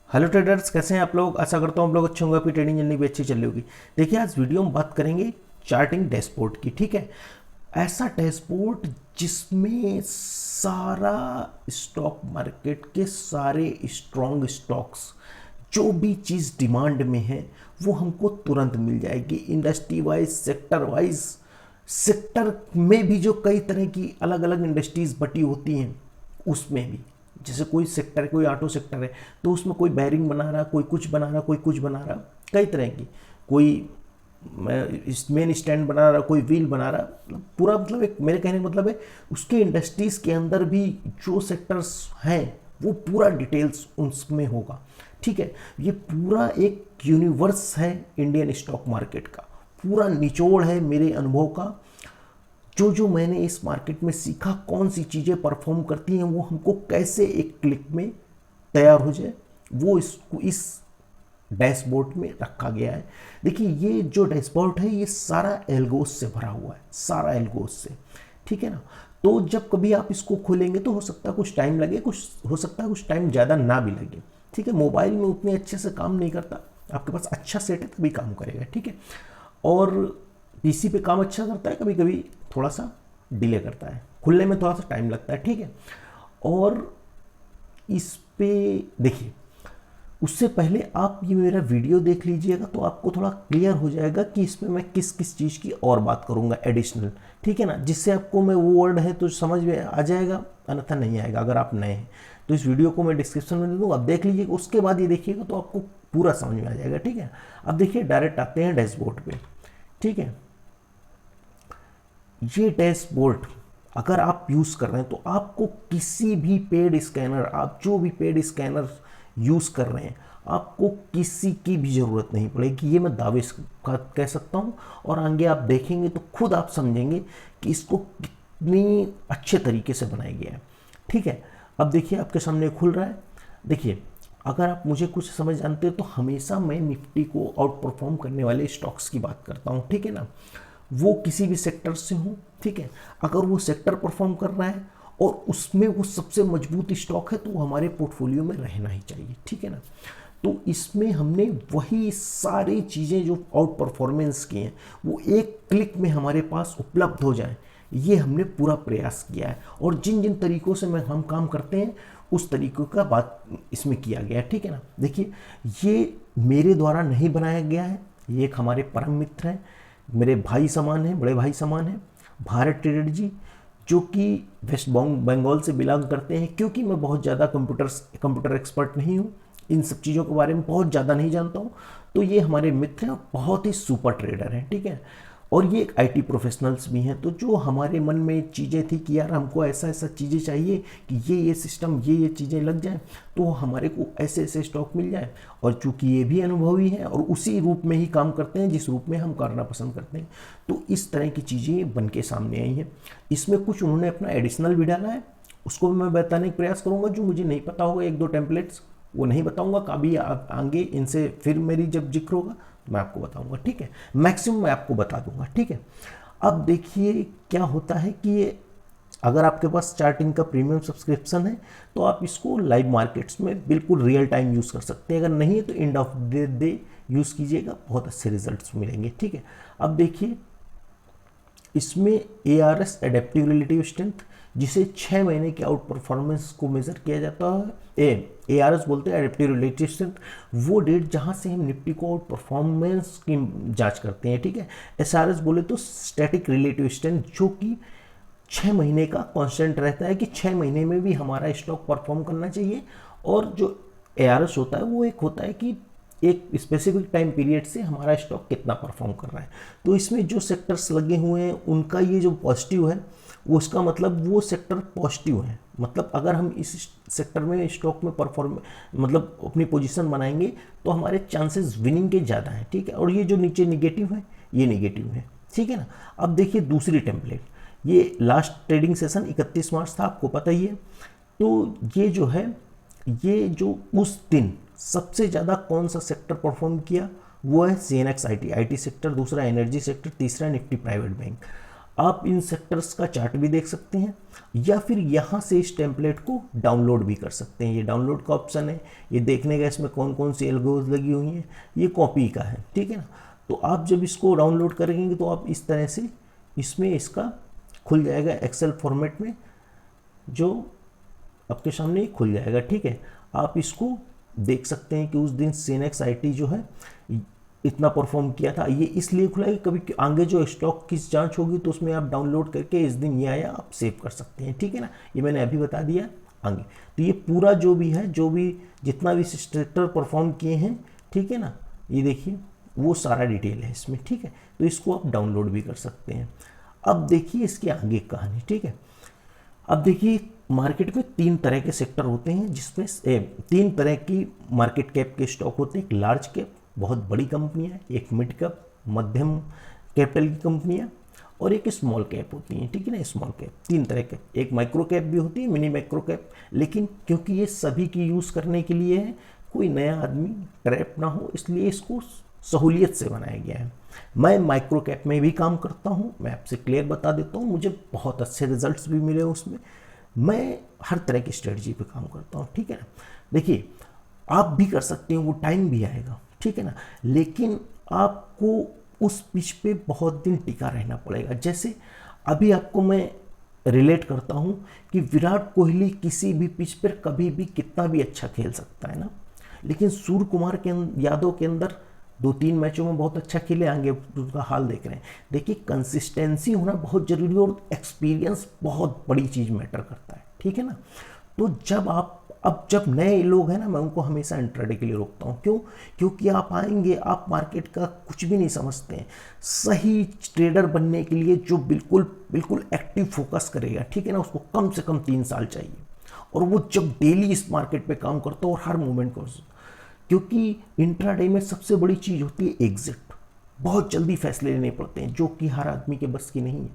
Hello traders, कैसे हैं आप लोग। आशा करता हूँ आप लोग अच्छे होंगे, आपकी ट्रेडिंग जर्नी भी अच्छी चल रही होगी। देखिए, आज वीडियो में बात करेंगे चार्टिंग डैशबोर्ड की। ठीक है, ऐसा डैशबोर्ड जिसमें सारा स्टॉक मार्केट के सारे स्ट्रॉन्ग स्टॉक्स, जो भी चीज़ डिमांड में है वो हमको तुरंत मिल जाएगी। Industry wise, sector wise, sector में भी जो कई तरह की अलग अलग इंडस्ट्रीज बटी होती हैं उसमें भी, जैसे कोई सेक्टर है, कोई ऑटो सेक्टर है तो उसमें कोई बैरिंग बना रहा, कोई कुछ बना रहा, कोई कुछ बना रहा, कई तरह की, कोई मेन स्टैंड बना रहा, कोई व्हील बना रहा, पूरा मतलब एक, मेरे कहने का मतलब है उसके इंडस्ट्रीज़ के अंदर भी जो सेक्टर्स हैं वो पूरा डिटेल्स उसमें होगा। ठीक है, ये पूरा एक यूनिवर्स है इंडियन स्टॉक मार्केट का, पूरा निचोड़ है मेरे अनुभव का। जो जो मैंने इस मार्केट में सीखा, कौन सी चीज़ें परफॉर्म करती हैं, वो हमको कैसे एक क्लिक में तैयार हो जाए, वो इसको इस डैशबोर्ड में रखा गया है। देखिए, ये जो डैशबोर्ड है ये सारा एल्गोस से भरा हुआ है, सारा एल्गोस से। ठीक है ना, तो जब कभी आप इसको खोलेंगे तो हो सकता है कुछ टाइम लगे, कुछ हो सकता है कुछ टाइम ज़्यादा ना भी लगे। ठीक है, मोबाइल में उतने अच्छे से काम नहीं करता, आपके पास अच्छा सेट है तभी काम करेगा। ठीक है, और पीसी पे काम अच्छा करता है, कभी कभी थोड़ा सा डिले करता है, खुलने में थोड़ा सा टाइम लगता है। ठीक है, और इस पे देखिए, उससे पहले आप ये मेरा वीडियो देख लीजिएगा तो आपको थोड़ा क्लियर हो जाएगा कि इसमें मैं किस किस चीज़ की और बात करूंगा एडिशनल। ठीक है ना, जिससे आपको मैं वो वर्ड है तो समझ में आ जाएगा, अन्यथा नहीं आएगा। अगर आप नए हैं तो इस वीडियो को मैं डिस्क्रिप्शन में दे दूँगा, आप देख लीजिएगा, उसके बाद ये देखिएगा तो आपको पूरा समझ में आ जाएगा। ठीक है, अब देखिए डायरेक्ट आते हैं डैशबोर्ड पे। ठीक है, ये डैशबोर्ड अगर आप यूज़ कर रहे हैं तो आपको किसी भी पेड स्कैनर, आप जो भी पेड स्कैनर यूज़ कर रहे हैं, आपको किसी की भी ज़रूरत नहीं पड़ेगी, ये मैं दावे का कह सकता हूँ। और आगे आप देखेंगे तो खुद आप समझेंगे कि इसको कितनी अच्छे तरीके से बनाया गया है। ठीक है, अब देखिए आपके सामने खुल रहा है। देखिए, अगर आप मुझे कुछ समझ जानते हो तो हमेशा मैं निफ्टी को आउट परफॉर्म करने वाले स्टॉक्स की बात करता हूँ। ठीक है ना, वो किसी भी सेक्टर से हो। ठीक है, अगर वो सेक्टर परफॉर्म कर रहा है और उसमें वो सबसे मजबूत स्टॉक है तो वो हमारे पोर्टफोलियो में रहना ही चाहिए। ठीक है ना, तो इसमें हमने वही सारी चीज़ें जो आउट परफॉर्मेंस की हैं वो एक क्लिक में हमारे पास उपलब्ध हो जाए, ये हमने पूरा प्रयास किया है। और जिन जिन तरीक़ों से हम काम करते हैं उस तरीक़ों का बात इसमें किया गया है। ठीक है ना, देखिए, ये मेरे द्वारा नहीं बनाया गया है, ये एक हमारे परम मित्र हैं, मेरे भाई समान हैं, बड़े भाई समान हैं, भारत ट्रेडर जी, जो कि वेस्ट बंगाल से बिलोंग करते हैं। क्योंकि मैं बहुत ज़्यादा कंप्यूटर एक्सपर्ट नहीं हूँ, इन सब चीज़ों के बारे में बहुत ज़्यादा नहीं जानता हूँ, तो ये हमारे मित्र हैं और बहुत ही सुपर ट्रेडर हैं। ठीक है, और ये एक आईटी प्रोफेशनल्स भी हैं। तो जो हमारे मन में चीज़ें थी कि यार हमको ऐसा ऐसा चीज़ें चाहिए कि ये सिस्टम, ये चीज़ें लग जाएं तो हमारे को ऐसे ऐसे स्टॉक मिल जाए, और चूंकि ये भी अनुभवी हैं और उसी रूप में ही काम करते हैं जिस रूप में हम करना पसंद करते हैं, तो इस तरह की चीज़ें बन के सामने आई हैं। इसमें कुछ उन्होंने अपना एडिशनल भी डाला है, उसको भी मैं बताने का प्रयास करूँगा। जो मुझे नहीं पता होगा, एक दो टेम्पलेट्स वो नहीं बताऊंगा, कभी आगे इनसे फिर मेरी जब जिक्र होगा मैं आपको बताऊंगा। ठीक है, मैक्सिमम मैं आपको बता दूंगा। ठीक है, अब देखिए क्या होता है कि ये, अगर आपके पास चार्टिंग का प्रीमियम सब्सक्रिप्शन है तो आप इसको लाइव मार्केट्स में बिल्कुल रियल टाइम यूज़ कर सकते हैं। अगर नहीं है तो एंड ऑफ डे यूज़ कीजिएगा, बहुत अच्छे रिजल्ट्स मिलेंगे। ठीक है, अब देखिए, इसमें ARS एडेप्टिव रिलेटिव स्ट्रेंथ, जिसे 6 महीने के आउट परफॉर्मेंस को मेजर किया जाता है, ARS बोलते हैं एडेप्टिव रिलेटिव स्ट्रेंथ, वो डेट जहां से हम निफ्टी को आउट परफॉर्मेंस की जांच करते हैं। ठीक है, SRS बोले तो स्टैटिक रिलेटिव स्ट्रेंथ, जो कि 6 महीने का कांस्टेंट रहता है कि 6 महीने में भी हमारा स्टॉक परफॉर्म करना चाहिए। और जो ARS होता है वो एक होता है कि एक स्पेसिफिक टाइम पीरियड से हमारा स्टॉक कितना परफॉर्म कर रहा है। तो इसमें जो सेक्टर्स लगे हुए हैं उनका ये जो पॉजिटिव है वो, उसका मतलब वो सेक्टर पॉजिटिव है, मतलब अगर हम इस सेक्टर में स्टॉक में परफॉर्म मतलब अपनी पोजीशन बनाएंगे तो हमारे चांसेस विनिंग के ज़्यादा हैं। ठीक है, और ये जो नीचे निगेटिव है ये निगेटिव है। ठीक है ना, अब देखिए दूसरी टेम्पलेट, ये लास्ट ट्रेडिंग सेशन 31 मार्च था, आपको पता ही है। तो ये जो है, ये जो उस दिन सबसे ज़्यादा कौन सा सेक्टर परफॉर्म किया, वो है CNX IT सेक्टर, दूसरा एनर्जी सेक्टर, तीसरा निफ्टी प्राइवेट बैंक। आप इन सेक्टर्स का चार्ट भी देख सकते हैं या फिर यहाँ से इस टेम्पलेट को डाउनलोड भी कर सकते हैं। ये डाउनलोड का ऑप्शन है, ये देखने का इसमें कौन कौन सी एल्गोज लगी हुई हैं, ये कॉपी का है, ठीक है ना। तो आप जब इसको डाउनलोड करेंगे तो आप इस तरह से इसमें इसका खुल जाएगा एक्सेल फॉर्मेट में, जो आपके सामने खुल जाएगा, ठीक है। आप इसको देख सकते हैं कि उस दिन सीनेक्स आईटी जो है इतना परफॉर्म किया था। ये इसलिए खुला है कि कभी आगे जो स्टॉक की जांच होगी तो उसमें आप डाउनलोड करके इस दिन ये आया आप सेव कर सकते हैं, ठीक है ना। ये मैंने अभी बता दिया आगे। तो ये पूरा जो भी है, जो भी जितना भी सेक्टर परफॉर्म किए हैं, ठीक है ना, ये देखिए वो सारा डिटेल है इसमें, ठीक है। तो इसको आप डाउनलोड भी कर सकते हैं। अब देखिए इसके आगे कहानी, ठीक है। अब देखिए मार्केट में 3 तरह के सेक्टर होते हैं, जिसमें 3 तरह की मार्केट कैप के स्टॉक होते हैं। एक लार्ज कैप, बहुत बड़ी कंपनियां, एक मिड कैप, मध्यम कैपिटल की कंपनियां, और एक स्मॉल कैप होती हैं, ठीक है ना। स्मॉल कैप 3 तरह के, एक माइक्रो कैप भी होती है, मिनी माइक्रो कैप। लेकिन क्योंकि ये सभी की यूज़ करने के लिए है, कोई नया आदमी ट्रैप ना हो, इसलिए इसको सहूलियत से बनाया गया है। मैं माइक्रो कैप में भी काम करता हूँ, मैं आपसे क्लियर बता देता हूँ, मुझे बहुत अच्छे रिजल्ट्स भी मिले उसमें। मैं हर तरह की स्ट्रेटजी पे काम करता हूँ, ठीक है ना। देखिए आप भी कर सकते हैं, वो टाइम भी आएगा, ठीक है ना, लेकिन आपको उस पिच पे बहुत दिन टिका रहना पड़ेगा। जैसे अभी आपको मैं रिलेट करता हूँ कि विराट कोहली किसी भी पिच पर कभी भी कितना भी अच्छा खेल सकता है ना, लेकिन सूर्य कुमार के यादव के अंदर 2-3 मैचों में बहुत अच्छा खेले, आगे उसका हाल देख रहे हैं। देखिए कंसिस्टेंसी होना बहुत जरूरी है और एक्सपीरियंस बहुत बड़ी चीज़ मैटर करता है, ठीक है ना। तो जब नए लोग हैं ना, मैं उनको हमेशा इंट्राडे के लिए रोकता हूँ। क्यों? क्योंकि आप आएंगे, आप मार्केट का कुछ भी नहीं समझते हैं। सही ट्रेडर बनने के लिए जो बिल्कुल बिल्कुल एक्टिव फोकस करेगा, ठीक है ना, उसको कम से कम 3 साल चाहिए। और वो जब डेली इस मार्केट पे काम करता हो और हर मूवमेंट को, क्योंकि इंट्राडे में सबसे बड़ी चीज़ होती है एग्जिट। बहुत जल्दी फैसले लेने पड़ते हैं, जो कि हर आदमी के बस की नहीं है।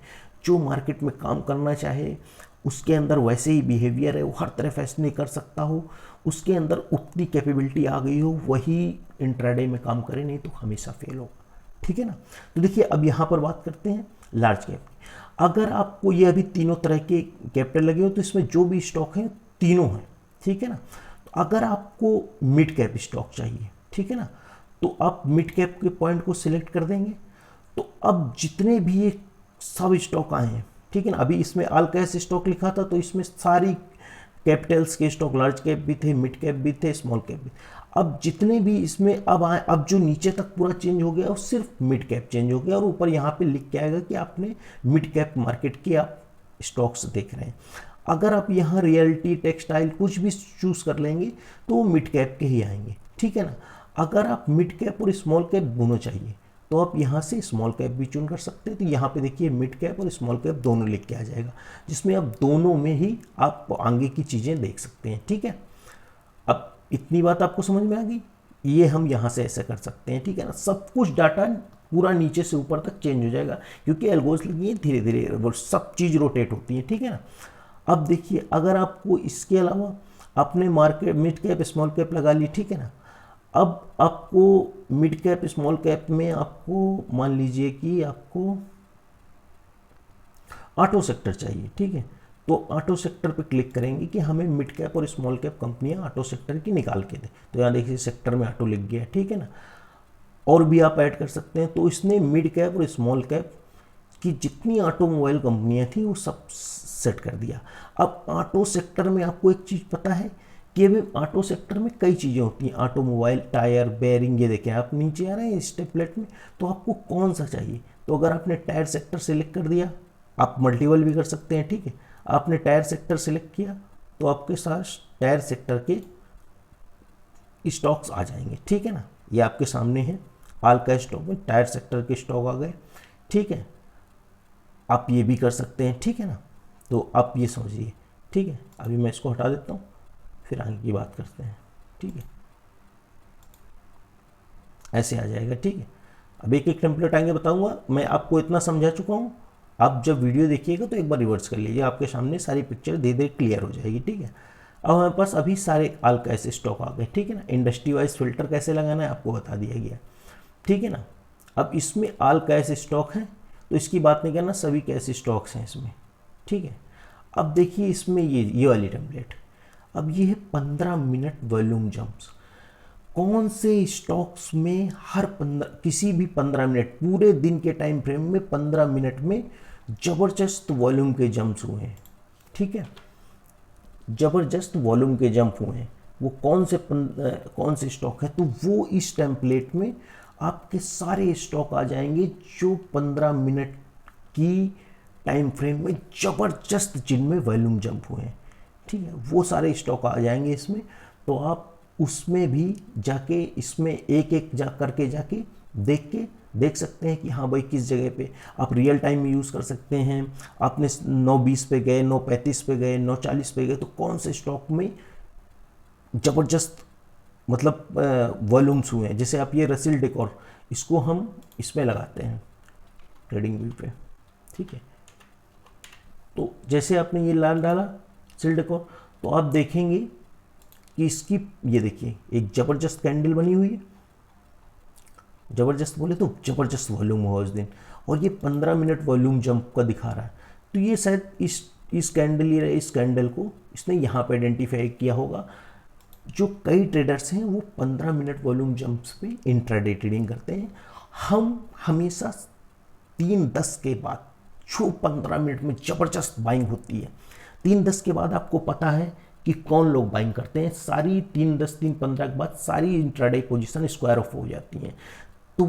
जो मार्केट में काम करना चाहे, उसके अंदर वैसे ही बिहेवियर है, वो हर तरह फैसले कर सकता हो, उसके अंदर उतनी कैपेबिलिटी आ गई हो, वही इंट्राडे में काम करे, नहीं तो हमेशा फेल होगा, ठीक है ना। तो देखिए अब यहाँ पर बात करते हैं लार्ज कैप की। अगर आपको ये अभी तीनों तरह के कैपिटल लगे हो, तो इसमें जो भी स्टॉक हैं तीनों हैं, ठीक है ना। तो अगर आपको मिड कैप स्टॉक चाहिए, ठीक है ना, तो आप मिड कैप के पॉइंट को सिलेक्ट कर देंगे। तो अब जितने भी ये सब स्टॉक आए हैं, ठीक है ना, अभी इसमें ऑल कैश स्टॉक लिखा था, तो इसमें सारी कैपिटल्स के स्टॉक, लार्ज कैप भी थे, मिड कैप भी थे, स्मॉल कैप भी। अब जितने भी इसमें अब आए, अब जो नीचे तक पूरा चेंज हो गया, और सिर्फ मिड कैप चेंज हो गया, और ऊपर यहाँ पे लिख के आएगा कि आपने मिड कैप मार्केट के आप स्टॉक्स देख रहे हैं। अगर आप यहाँ रियल्टी, टेक्सटाइल कुछ भी चूज कर लेंगे तो वो मिड कैप के ही आएंगे, ठीक है ना। अगर आप मिड कैप और स्मॉल कैप दोनों चाहिए, तो आप यहाँ से स्मॉल कैप भी चुन कर सकते हैं। तो यहाँ पे देखिए मिड कैप और स्मॉल कैप दोनों लिख के आ जाएगा, जिसमें आप दोनों में ही आप आगे की चीज़ें देख सकते हैं, ठीक है। अब इतनी बात आपको समझ में आ गई। ये हम यहाँ से ऐसे कर सकते हैं, ठीक है ना। सब कुछ डाटा पूरा नीचे से ऊपर तक चेंज हो जाएगा, क्योंकि एल्गोस लगी है, धीरे धीरे वो सब चीज़ रोटेट होती है, ठीक है ना। अब देखिए अगर आपको इसके अलावा आपने market mid cap small cap लगा ली, ठीक है ना। अब आपको मिड कैप स्मॉल कैप में आपको मान लीजिए कि आपको ऑटो सेक्टर चाहिए, ठीक है। तो ऑटो सेक्टर पे क्लिक करेंगे कि हमें मिड कैप और स्मॉल कैप कंपनियां ऑटो सेक्टर की निकाल के दें। तो यहाँ देखिए सेक्टर में ऑटो लिख गया, ठीक है ना। और भी आप ऐड कर सकते हैं। तो इसने मिड कैप और स्मॉल कैप की जितनी ऑटोमोबाइल कंपनियां थी वो सब सेट कर दिया। अब ऑटो सेक्टर में आपको एक चीज़ पता है कि अभी ऑटो सेक्टर में कई चीज़ें होती हैं, ऑटोमोबाइल, टायर, बेयरिंग, ये देखें आप नीचे आ रहे हैं इस टेम्पलेट में। तो आपको कौन सा चाहिए? तो अगर आपने टायर सेक्टर सेलेक्ट कर दिया, आप मल्टीपल भी कर सकते हैं, ठीक है। आपने टायर सेक्टर सेलेक्ट किया तो आपके साथ टायर सेक्टर के स्टॉक्स आ जाएंगे, ठीक है ना। ये आपके सामने है, ऑल कैश स्टॉक में टायर सेक्टर के स्टॉक आ गए, ठीक है। आप ये भी कर सकते हैं, ठीक है ना। तो आप ये समझिए, ठीक है। अभी मैं इसको हटा देता हूँ, फिर आगे की बात करते हैं, ठीक है। ऐसे आ जाएगा, ठीक है। अब एक एक टेम्पलेट आएंगे बताऊंगा। मैं आपको इतना समझा चुका हूँ, आप जब वीडियो देखिएगा तो एक बार रिवर्स कर लीजिए, आपके सामने सारी पिक्चर धीरे धीरे क्लियर हो जाएगी, ठीक है। अब हमारे पास अभी सारे ऑल कैश स्टॉक आ गए, ठीक है ना। इंडस्ट्री वाइज फिल्टर कैसे लगाना है आपको बता दिया गया, ठीक है ना। अब इसमें ऑल कैश स्टॉक है, तो इसकी बात नहीं करना, सभी कैसे स्टॉक्स हैं इसमें, ठीक है। अब देखिए इसमें ये वाली टेम्पलेट, अब ये है 15 मिनट वॉल्यूम जंप्स। कौन से स्टॉक्स में हर 15 किसी भी 15 मिनट पूरे दिन के टाइम फ्रेम में 15 मिनट में ज़बरदस्त वॉल्यूम के जंप्स हुए हैं, ठीक है, ज़बरदस्त वॉल्यूम के जंप हुए हैं। वो कौन से स्टॉक है, तो वो इस टेम्पलेट में आपके सारे स्टॉक आ जाएंगे जो 15 मिनट की टाइम फ्रेम में ज़बरदस्त जिनमें वॉल्यूम जंप हुए हैं, ठीक है, वो सारे स्टॉक आ जाएंगे इसमें। तो आप उसमें भी जाके इसमें एक एक करके जाके देख सकते हैं कि हाँ भाई किस जगह पे आप रियल टाइम में यूज़ कर सकते हैं। आपने 9:20 पे गए, 9:35 पे गए, 9:40 पे गए, तो कौन से स्टॉक में ज़बरदस्त मतलब वॉल्यूम्स हुए हैं। जैसे आप ये रसिल डेकोर, इसको हम इसमें लगाते हैं ट्रेडिंग व्यू पे, ठीक है। तो जैसे आपने ये लाल डाला रसिल डेकोर, तो आप देखेंगे कि इसकी ये देखिए एक ज़बरदस्त कैंडल बनी हुई है, ज़बरदस्त बोले तो ज़बरदस्त वॉल्यूम हुआ उस दिन, और ये 15 मिनट वॉल्यूम जंप का दिखा रहा है। तो ये शायद इस कैंडल को इसने यहाँ पे आइडेंटिफाई किया होगा। जो कई ट्रेडर्स हैं वो 15 मिनट वॉल्यूम जंप्स पे इंट्राडे ट्रेडिंग करते हैं। हम हमेशा 3:10 के बाद जो 15 मिनट में ज़बरदस्त बाइंग होती है, 3:10 के बाद आपको पता है कि कौन लोग बाइंग करते हैं। सारी 3:10 3:15 के बाद सारी इंट्राडे पोजीशन स्क्वायर ऑफ हो जाती हैं, तो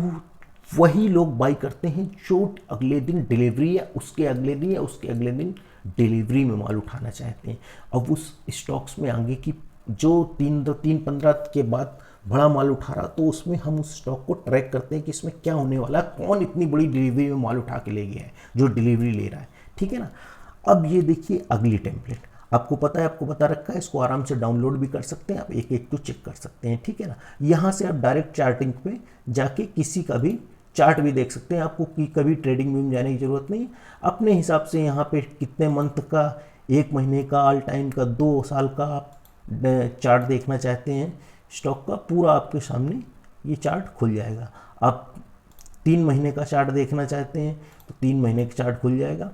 वही लोग बाई करते हैं जो अगले दिन डिलीवरी या उसके अगले दिन या उसके अगले दिन डिलीवरी में माल उठाना चाहते हैं। अब उस स्टॉक्स में आगे की जो 3:15 के बाद बड़ा माल उठा रहा, तो उसमें हम उस स्टॉक को ट्रैक करते हैं कि इसमें क्या होने वाला है, कौन इतनी बड़ी डिलीवरी में माल उठा के ले गया है जो डिलीवरी ले रहा है, ठीक है ना। अब ये देखिए अगली टेम्पलेट, आपको पता है, आपको बता रखा है, इसको आराम से डाउनलोड भी कर सकते हैं आप, एक एक तो चेक कर सकते हैं, ठीक है ना। यहाँ से आप डायरेक्ट चार्टिंग पे जाके किसी का भी चार्ट भी देख सकते हैं, आपको कि कभी ट्रेडिंग में जाने की ज़रूरत नहीं। अपने हिसाब से यहाँ पे कितने मंथ का, 1 महीने का, ऑल टाइम का, 2 साल का आप चार्ट देखना चाहते हैं स्टॉक का, पूरा आपके सामने ये चार्ट खुल जाएगा। आप 3 महीने का चार्ट देखना चाहते हैं तो 3 महीने का चार्ट खुल जाएगा।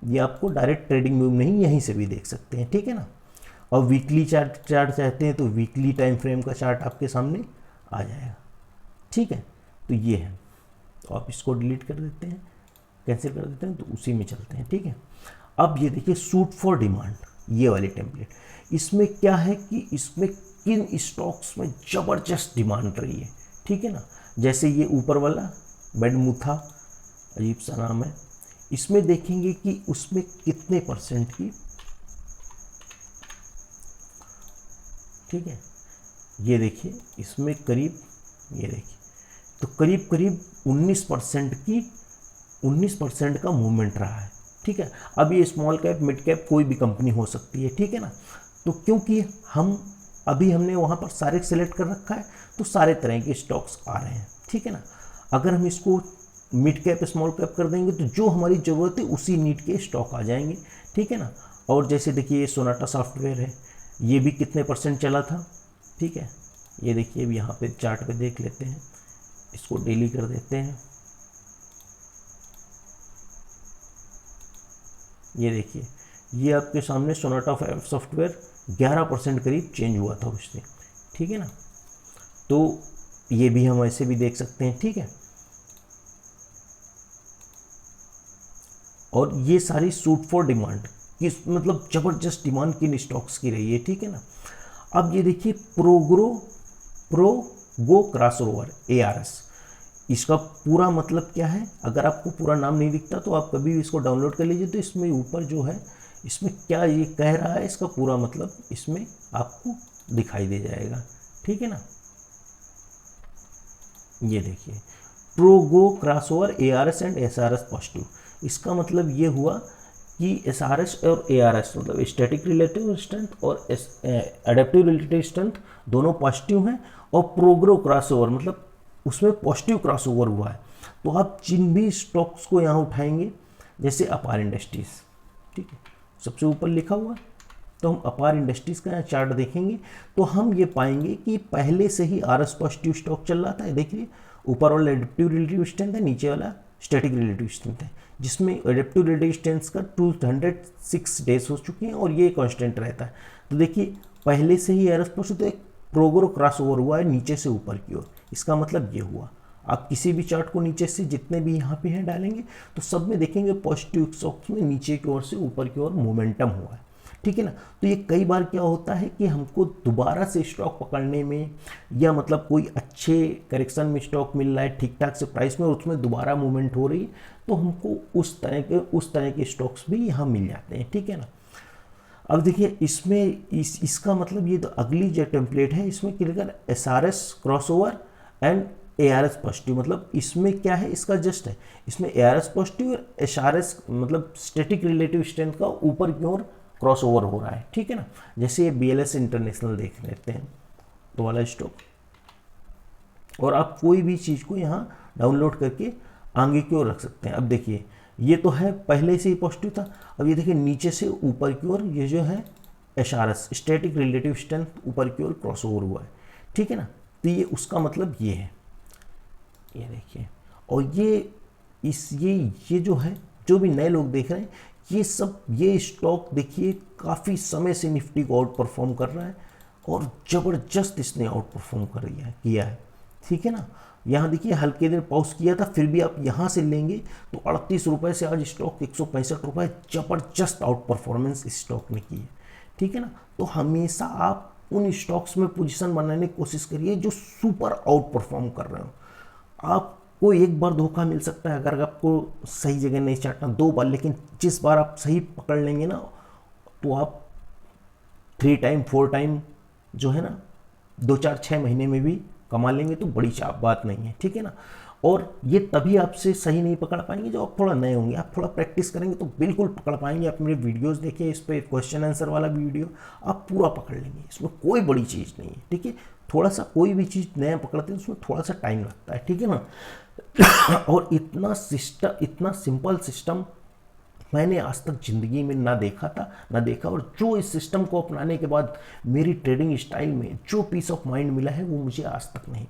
ये आपको डायरेक्ट ट्रेडिंग व्यू नहीं, यहीं से भी देख सकते हैं, ठीक है ना। और वीकली चार्ट चाहते हैं तो वीकली टाइम फ्रेम का चार्ट आपके सामने आ जाएगा, ठीक है। तो ये है, तो आप इसको डिलीट कर देते हैं, कैंसिल कर देते हैं, तो उसी में चलते हैं, ठीक है। अब ये देखिए सूट फॉर डिमांड, ये वाली टेम्पलेट, इसमें क्या है कि इसमें किन स्टॉक्स में ज़बरदस्त डिमांड रही है, ठीक है ना। जैसे ये ऊपर वाला बेडमुथा, अजीब सा नाम है, इसमें देखेंगे कि उसमें कितने परसेंट की, ठीक है, ये देखिए इसमें करीब, ये देखिए तो करीब करीब 19% का मूवमेंट रहा है, ठीक है। अब ये स्मॉल कैप मिड कैप कोई भी कंपनी हो सकती है, ठीक है ना। तो क्योंकि हमने वहाँ पर सारे सेलेक्ट कर रखा है, तो सारे तरह के स्टॉक्स आ रहे हैं, ठीक है ना। अगर हम इसको मिड कैप स्मॉल कैप कर देंगे तो जो हमारी ज़रूरत है उसी नीड के स्टॉक आ जाएंगे, ठीक है ना। और जैसे देखिए ये सोनाटा सॉफ्टवेयर है, ये भी कितने परसेंट चला था, ठीक है। ये देखिए अब यहाँ पे चार्ट पे देख लेते हैं, इसको डेली कर देते हैं, ये देखिए ये आपके सामने सोनाटा सॉफ्टवेयर 11% करीब चेंज हुआ था उस दिन, ठीक है ना। तो ये भी हम ऐसे भी देख सकते हैं, ठीक है। और ये सारी सूट फॉर डिमांड, किस मतलब ज़बरदस्त डिमांड किन स्टॉक्स की रही है, ठीक है ना। अब ये देखिए प्रोगो क्रॉसओवर ARS, इसका पूरा मतलब क्या है, अगर आपको पूरा नाम नहीं दिखता तो आप कभी भी इसको डाउनलोड कर लीजिए। तो इसमें ऊपर जो है, इसमें क्या ये कह रहा है, इसका पूरा मतलब इसमें आपको दिखाई दे जाएगा, ठीक है ना। ये देखिए Progo crossover ARS and SRS positive, इसका मतलब ये हुआ कि SRS और ARS मतलब स्टैटिक रिलेटिव स्ट्रेंथ और एडेप्टिव रिलेटिव स्ट्रेंथ दोनों पॉजिटिव हैं, और प्रोग्रो क्रॉसओवर मतलब उसमें पॉजिटिव क्रॉसओवर हुआ है। तो आप जिन भी स्टॉक्स को यहाँ उठाएंगे, जैसे अपार इंडस्ट्रीज, ठीक है, सबसे ऊपर लिखा हुआ है, तो हम अपार इंडस्ट्रीज़ का यहाँ चार्ट देखेंगे तो हम ये पाएंगे कि पहले से ही RS पॉजिटिव स्टॉक चल रहा था। देखिए ऊपर वाला एडेप्टिव रिलेटिव स्ट्रेंथ है, नीचे वाला स्टैटिक रिलेटिव स्ट्रेंथ है, जिसमें एडेप्टिव रिलेटिव स्ट्रेंथ का 206 डेज हो चुके हैं और ये कांस्टेंट रहता है। तो देखिए पहले से ही एरर तो एक प्रोग्रो क्रॉस ओवर हुआ है नीचे से ऊपर की ओर, इसका मतलब ये हुआ। आप किसी भी चार्ट को नीचे से जितने भी यहाँ पे हैं डालेंगे तो सब में देखेंगे पॉजिटिव स्टॉक्स में नीचे की ओर से ऊपर की ओर मोमेंटम हुआ है, ठीक है ना। तो ये कई बार क्या होता है कि हमको दोबारा से स्टॉक पकड़ने में या मतलब कोई अच्छे करेक्शन में स्टॉक मिल रहा है ठीक ठाक से प्राइस में और उसमें दोबारा मूवमेंट हो रही है तो हमको उस तरह के स्टॉक्स भी यहाँ मिल जाते हैं, ठीक है ना। अब देखिए इसमें इसका मतलब ये तो अगली जो टेम्पलेट है इसमें clear SRS crossover and ARS positive, मतलब इसमें क्या है इसका जस्ट है, इसमें ARS पॉजिटिव और SRS मतलब स्टैटिक रिलेटिव स्ट्रेंथ का ऊपर की ओर क्रॉस ओवर हो रहा है, ठीक है ना। जैसे ये BLS इंटरनेशनल देख लेते हैं तो वाला स्टॉक, और आप कोई भी चीज़ को यहाँ डाउनलोड करके आगे की ओर रख सकते हैं। अब देखिए ये तो है पहले से ही पॉजिटिव था, अब ये देखिए नीचे से ऊपर की ओर ये जो है SRS स्टैटिक रिलेटिव स्ट्रेंथ ऊपर की ओर क्रॉस ओवर हुआ है, ठीक है ना। तो ये उसका मतलब ये है, ये देखिए। और ये जो है जो भी नए लोग देख रहे हैं ये स्टॉक देखिए काफ़ी समय से निफ्टी को आउट परफॉर्म कर रहा है और ज़बरदस्त इसने आउट परफॉर्म किया है, ठीक है ना। यहाँ देखिए हल्के दिन पॉज किया था फिर भी आप यहाँ से लेंगे तो 38 रुपये से आज स्टॉक 165 रुपये, ज़बरदस्त आउट परफॉर्मेंस इस स्टॉक ने की है, ठीक है ना। तो हमेशा आप उन स्टॉक्स में पोजीशन बनाने की कोशिश करिए जो सुपर आउट परफॉर्म कर रहे हो। आपको एक बार धोखा मिल सकता है अगर आपको सही जगह नहीं चाटना, 2 बार, लेकिन जिस बार आप सही पकड़ लेंगे ना तो आप 3 टाइम 4 टाइम जो है ना 2 4 6 महीने में भी कमा लेंगे, तो बड़ी बात नहीं है, ठीक है ना। और ये तभी आपसे सही नहीं पकड़ पाएंगे जो आप थोड़ा नए होंगे, आप थोड़ा प्रैक्टिस करेंगे तो बिल्कुल पकड़ पाएंगे। आप मेरे वीडियोस देखिए, इस पर क्वेश्चन आंसर वाला भी वीडियो आप पूरा पकड़ लेंगे, इसमें कोई बड़ी चीज़ नहीं है, ठीक है। थोड़ा सा कोई भी चीज़ नया पकड़ते हैं उसमें थोड़ा सा टाइम लगता है, ठीक है ना। और इतना सिंपल सिस्टम मैंने आज तक ज़िंदगी में ना देखा, और जो इस सिस्टम को अपनाने के बाद मेरी ट्रेडिंग स्टाइल में जो पीस ऑफ माइंड मिला है वो मुझे आज तक नहीं,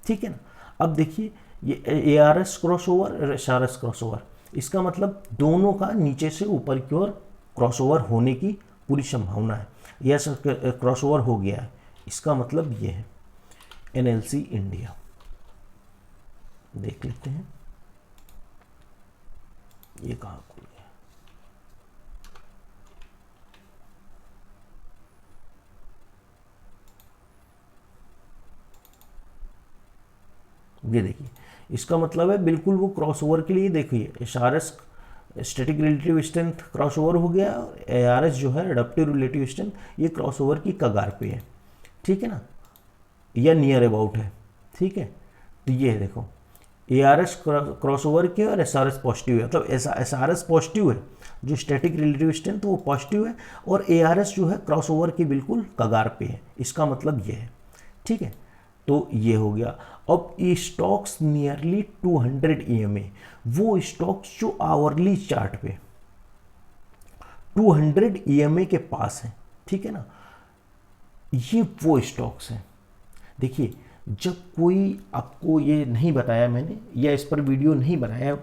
ठीक है ना। अब देखिए ये ARS क्रॉसओवर और SRS क्रॉसओवर, इसका मतलब दोनों का नीचे से ऊपर की ओर क्रॉसओवर होने की पूरी संभावना है। यस क्रॉसओवर हो गया है, इसका मतलब ये है NLC इंडिया। देख लेते हैं ये कहाँ खुल गया। ये देखिए इसका मतलब है बिल्कुल वो क्रॉसओवर के लिए, देखिए SRS static relative strength crossover हो गया, ARS जो है एडेप्टिव रिलेटिव स्ट्रेंथ ये क्रॉसओवर की कगार पे है, ठीक है ना, या नियर अबाउट है, ठीक है। तो ये देखो ARS क्रॉसओवर के और SRS पॉजिटिव है, मतलब SRS पॉजिटिव है, जो स्टैटिक रिलेटिव स्ट्रेंथ वो पॉजिटिव है, और ARS जो है क्रॉसओवर की बिल्कुल कगार पे है, इसका मतलब ये है, ठीक है। तो ये हो गया। अब ये स्टॉक्स नियरली 200 EMA, वो स्टॉक्स जो आवरली चार्ट पे 200 EMA के पास है, ठीक है ना, ये वो स्टॉक्स हैं। देखिए जब कोई आपको ये नहीं बताया मैंने या इस पर वीडियो नहीं बनाया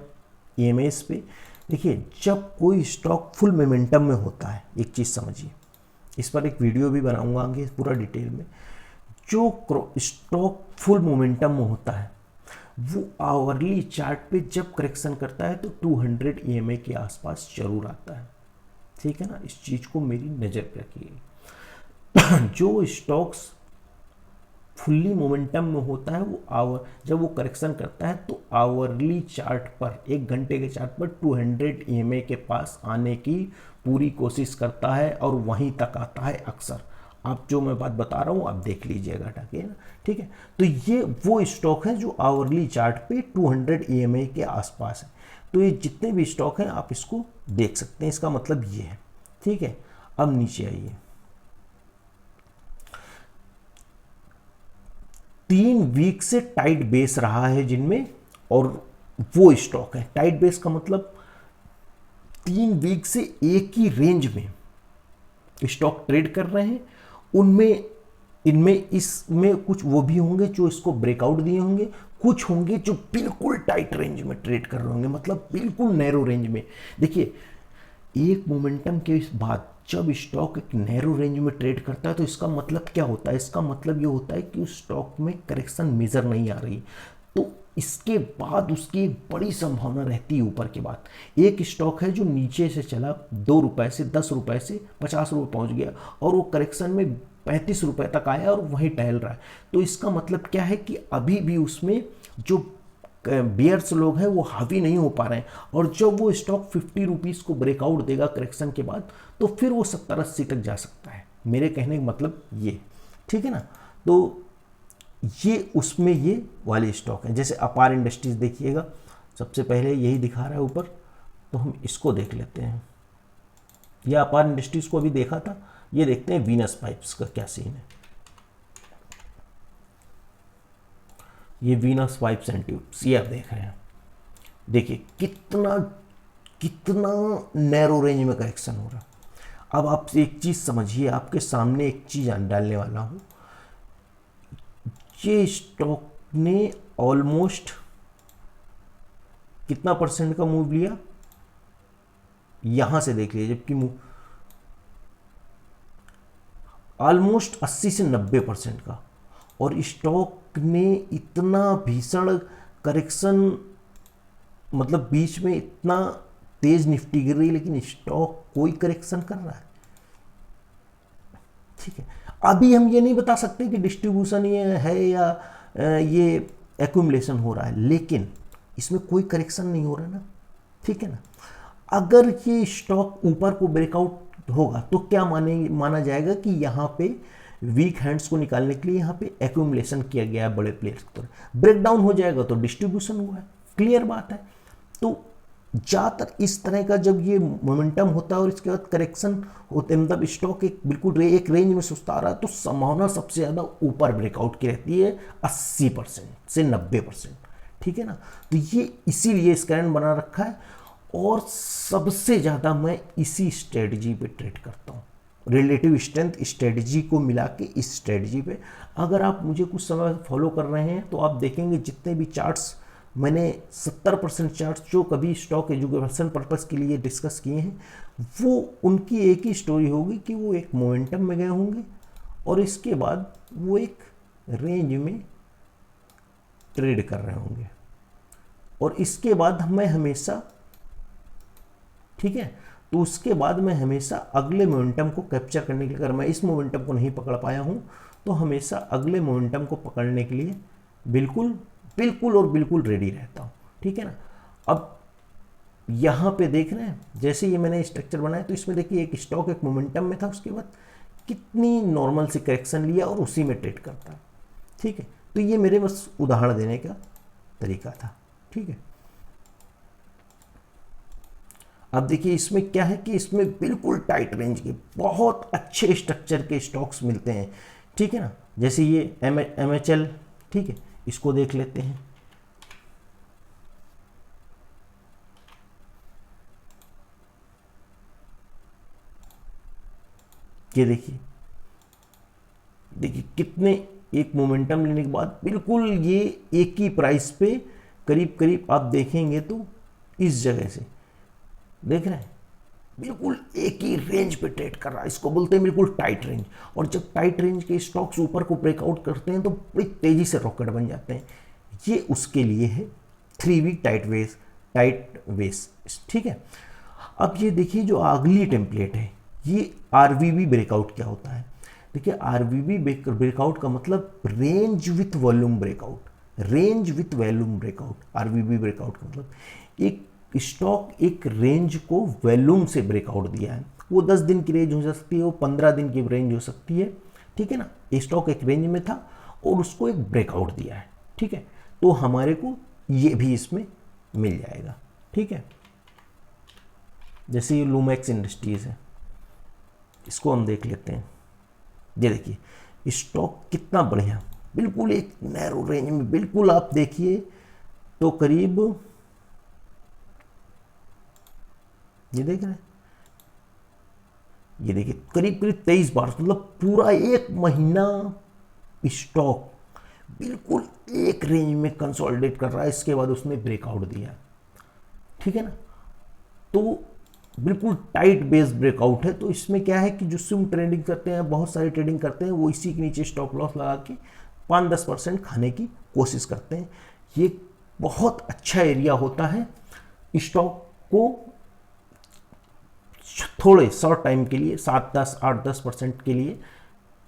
EMAs पे, देखिए जब कोई स्टॉक फुल मोमेंटम में होता है, एक चीज़ समझिए, इस पर एक वीडियो भी बनाऊंगा आगे पूरा डिटेल में, जो स्टॉक फुल मोमेंटम में होता है वो आवरली चार्ट पे जब करेक्शन करता है तो 200 EMA के आसपास जरूर आता है, ठीक है ना। इस चीज़ को मेरी नज़र पे रखिए। जो स्टॉक्स फुल्ली मोमेंटम में होता है वो जब वो करेक्शन करता है तो आवरली चार्ट पर, 1 घंटे के चार्ट पर 200 EMA के पास आने की पूरी कोशिश करता है और वहीं तक आता है अक्सर। आप जो मैं बात बता रहा हूँ आप देख लीजिएगा ताकि ना, ठीक है। तो ये वो स्टॉक है जो आवरली चार्ट पे 200 EMA के आसपास है। तो ये जितने भी स्टॉक हैं आप इसको देख सकते हैं, इसका मतलब ये है, ठीक है। अब नीचे आइए, 3 वीक से टाइट बेस रहा है जिनमें, और वो स्टॉक है टाइट बेस का मतलब 3 वीक से एक ही रेंज में स्टॉक ट्रेड कर रहे हैं, उनमें इनमें इसमें कुछ वो भी होंगे जो इसको ब्रेकआउट दिए होंगे, कुछ होंगे जो बिल्कुल टाइट रेंज में ट्रेड कर रहे होंगे, मतलब बिल्कुल नैरो रेंज में। देखिए, एक मोमेंटम के बाद जब स्टॉक एक नैरो रेंज में ट्रेड करता है तो इसका मतलब क्या होता है? इसका मतलब ये होता है कि उस स्टॉक में करेक्शन मेजर नहीं आ रही, तो इसके बाद उसकी एक बड़ी संभावना रहती है ऊपर के बाद। एक स्टॉक है जो नीचे से चला 2 रुपए से 10 रुपए से 50 रुपए पहुंच गया और वो करेक्शन में 35 रुपए तक आया और वहीं टहल रहा है, तो इसका मतलब क्या है कि अभी भी उसमें जो बियर्स लोग हैं वो हावी नहीं हो पा रहे हैं, और जब वो स्टॉक 50 रुपीज़ को ब्रेकआउट देगा करेक्शन के बाद तो फिर वो 70-80 तक जा सकता है। मेरे कहने का मतलब ये, ठीक है ना। तो ये उसमें ये वाले स्टॉक हैं। जैसे अपार इंडस्ट्रीज देखिएगा, सबसे पहले यही दिखा रहा है ऊपर, तो हम इसको देख लेते हैं। यह अपार इंडस्ट्रीज को अभी देखा था, ये देखते हैं वीनस पाइप्स का क्या सीन है। ये वीनस पाइप्स एंड ट्यूब्स, ये आप देख रहे हैं। देखिए कितना कितना नैरो रेंज में करेक्शन हो रहा है। अब आप एक चीज़ समझिए, आपके सामने एक चीज़ डालने वाला हूँ। ये स्टॉक ने ऑलमोस्ट कितना परसेंट का मूव लिया, यहां से देख लीजिए, जबकि मूव ऑलमोस्ट 80 से 90% का, और स्टॉक ने इतना भीषण करेक्शन, मतलब बीच में इतना तेज निफ्टी गिर रही लेकिन स्टॉक कोई करेक्शन कर रहा है। ठीक है, अभी हम ये नहीं बता सकते कि डिस्ट्रीब्यूशन ये है या ये एक्यूमुलेशन हो रहा है, लेकिन इसमें कोई करेक्शन नहीं हो रहा ना, ठीक है ना। अगर ये स्टॉक ऊपर को ब्रेकआउट होगा तो क्या माना जाएगा कि यहाँ पे वीक हैंड्स को निकालने के लिए यहाँ पे एक्यूमुलेशन किया गया है बड़े प्लेयर्स पर। ब्रेकडाउन हो जाएगा तो डिस्ट्रीब्यूशन हुआ है, क्लियर बात है। तो ज़्यादातर इस तरह का जब ये मोमेंटम होता है और इसके बाद करेक्शन होते हैं, मतलब स्टॉक एक बिल्कुल एक रेंज में सुस्ता रहा है, तो संभावना सबसे ज़्यादा ऊपर ब्रेकआउट की रहती है 80% से 90%, ठीक है ना। तो ये इसीलिए स्कैन बना रखा है, और सबसे ज़्यादा मैं इसी स्ट्रेटजी पे ट्रेड करता हूँ, रिलेटिव स्ट्रेंथ स्ट्रेटजी को मिला के इस स्ट्रेटजी पे। अगर आप मुझे कुछ समय फॉलो कर रहे हैं तो आप देखेंगे जितने भी चार्ट्स मैंने 70% चार्ट्स जो कभी स्टॉक एजुकेशन पर्पस के लिए डिस्कस किए हैं, वो उनकी एक ही स्टोरी होगी कि वो एक मोमेंटम में गए होंगे और इसके बाद वो एक रेंज में ट्रेड कर रहे होंगे, और इसके बाद मैं हमेशा, ठीक है, तो उसके बाद मैं हमेशा अगले मोमेंटम को कैप्चर करने के लिए, अगर मैं इस मोमेंटम को नहीं पकड़ पाया हूँ तो हमेशा अगले मोमेंटम को पकड़ने के लिए बिल्कुल बिल्कुल और बिल्कुल रेडी रहता हूँ, ठीक है ना। अब यहाँ पे देख रहे हैं, जैसे ये मैंने स्ट्रक्चर बनाया तो इसमें देखिए एक स्टॉक एक मोमेंटम में था, उसके बाद कितनी नॉर्मल से करेक्शन लिया और उसी में ट्रेड करता है, ठीक है। तो ये मेरे बस उदाहरण देने का तरीका था, ठीक है। अब देखिए इसमें क्या है कि इसमें बिल्कुल टाइट रेंज के बहुत अच्छे स्ट्रक्चर के स्टॉक्स मिलते हैं, ठीक है ना। जैसे ये MHL, ठीक है, इसको देख लेते हैं। ये देखिए देखिए कितने एक मोमेंटम लेने के बाद बिल्कुल ये एक ही प्राइस पे करीब करीब आप देखेंगे तो इस जगह से देख रहे हैं बिल्कुल एक ही रेंज पे ट्रेड कर रहा है, इसको बोलते हैं बिल्कुल टाइट रेंज। और जब टाइट रेंज के स्टॉक्स ऊपर को ब्रेकआउट करते हैं तो बड़ी तेजी से रॉकेट बन जाते हैं। ये उसके लिए है 3 वीक टाइट वेस, ठीक है। अब ये देखिए जो अगली टेम्पलेट है, ये RVB ब्रेकआउट क्या होता है। देखिए RVB ब्रेकआउट का मतलब range with volume breakout, range with volume breakout. RVB breakout का मतलब एक स्टॉक एक रेंज को वॉल्यूम से ब्रेकआउट दिया है, वो 10 दिन की रेंज हो सकती है, वो 15 दिन की रेंज हो सकती है, ठीक है ना। स्टॉक एक रेंज में था और उसको एक ब्रेकआउट दिया है, ठीक है। तो हमारे को ये भी इसमें मिल जाएगा, ठीक है। जैसे ये लूमैक्स इंडस्ट्रीज है, इसको हम देख लेते हैं। ये देखिए स्टॉक कितना बढ़िया, बिल्कुल एक नैरो रेंज में, बिल्कुल आप देखिए तो करीब, ये देख रहे हैं, ये देखिए करीब करीब 23 बार, मतलब पूरा एक महीना स्टॉक बिल्कुल एक रेंज में कंसोलिडेट कर रहा है, इसके बाद उसने ब्रेकआउट दिया, ठीक है ना। तो बिल्कुल टाइट बेस ब्रेकआउट है। तो इसमें क्या है कि जो स्विंग ट्रेडिंग करते हैं, बहुत सारी ट्रेडिंग करते हैं, वो इसी के नीचे स्टॉप लॉस लगा के 5-10% खाने की कोशिश करते हैं। ये बहुत अच्छा एरिया होता है स्टॉक को थोड़े शॉर्ट टाइम के लिए 7-10 8-10% के लिए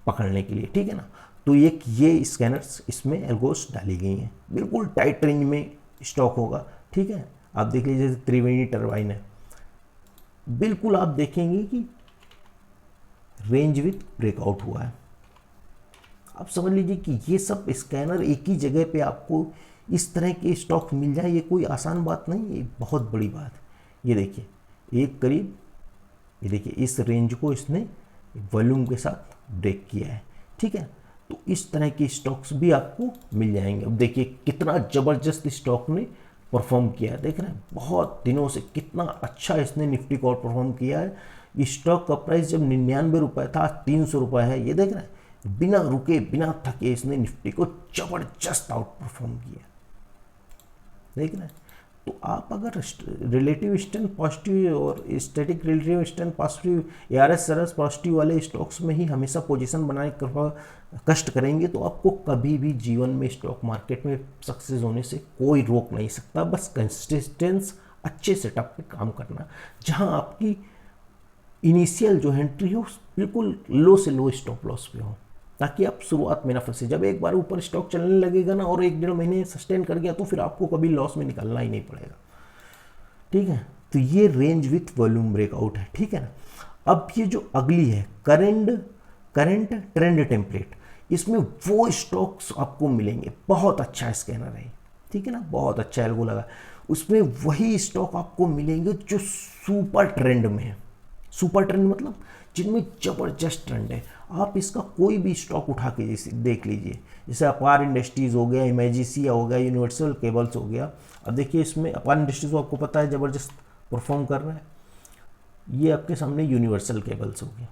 पकड़ने के लिए, ठीक है ना। तो ये स्कैनर्स इसमें एल्गोस डाली गई हैं, बिल्कुल टाइट रेंज में स्टॉक होगा, ठीक है। आप देख लीजिए जैसे त्रिवेणी टरबाइन है, बिल्कुल आप देखेंगे कि रेंज विथ ब्रेकआउट हुआ है। आप समझ लीजिए कि ये सब स्कैनर एक ही जगह पे आपको इस तरह के स्टॉक मिल जाए, ये कोई आसान बात नहीं, ये बहुत बड़ी बात है। ये देखिए एक करीब, ये देखिए इस रेंज को इसने वॉल्यूम के साथ ब्रेक किया है, ठीक है। तो इस तरह के स्टॉक्स भी आपको मिल जाएंगे। अब देखिए कितना ज़बरदस्त स्टॉक ने परफॉर्म किया है, देख रहे हैं बहुत दिनों से कितना अच्छा इसने निफ्टी को और परफॉर्म किया है। स्टॉक का प्राइस जब 99 रुपये था, 300 रुपये है, ये देख रहे हैं बिना रुके बिना थके इसने निफ्टी को ज़बरदस्त आउट परफॉर्म किया, देख रहे हैं। तो आप अगर रिलेटिव स्ट्रेंथ पॉजिटिव और static relative strength positive, ARS सरस पॉजिटिव वाले स्टॉक्स में ही हमेशा पोजीशन बनाने का कष्ट करेंगे तो आपको कभी भी जीवन में स्टॉक मार्केट में सक्सेस होने से कोई रोक नहीं सकता। बस कंसिस्टेंस अच्छे सेटअप पे काम करना, जहां आपकी इनिशियल जो एंट्री हो बिल्कुल लो से लो स्टॉप लॉस पे हो, ताकि आप शुरुआत में ना फंसे। जब एक बार ऊपर स्टॉक चलने लगेगा ना और 1-1.5 महीने सस्टेन कर गया तो फिर आपको कभी लॉस में निकलना ही नहीं पड़ेगा, ठीक है। तो ये रेंज विथ वॉल्यूम ब्रेकआउट है, ठीक है ना। अब ये जो अगली है करंट ट्रेंड टेम्पलेट, इसमें वो स्टॉक्स आपको मिलेंगे, बहुत अच्छा स्कैनर है, ठीक है ना, बहुत अच्छा एल्गो लगा। उसमें वही स्टॉक आपको मिलेंगे जो सुपर ट्रेंड में है। सुपर ट्रेंड मतलब जिनमें जबरदस्त ट्रेंड है। आप इसका कोई भी स्टॉक उठा के जैसे देख लीजिए, जैसे अपार इंडस्ट्रीज हो गया, इमेजिसिया हो गया, यूनिवर्सल केबल्स हो गया। अब देखिए इसमें अपार इंडस्ट्रीज को आपको पता है जबरदस्त परफॉर्म कर रहा है, ये आपके सामने यूनिवर्सल केबल्स हो गया।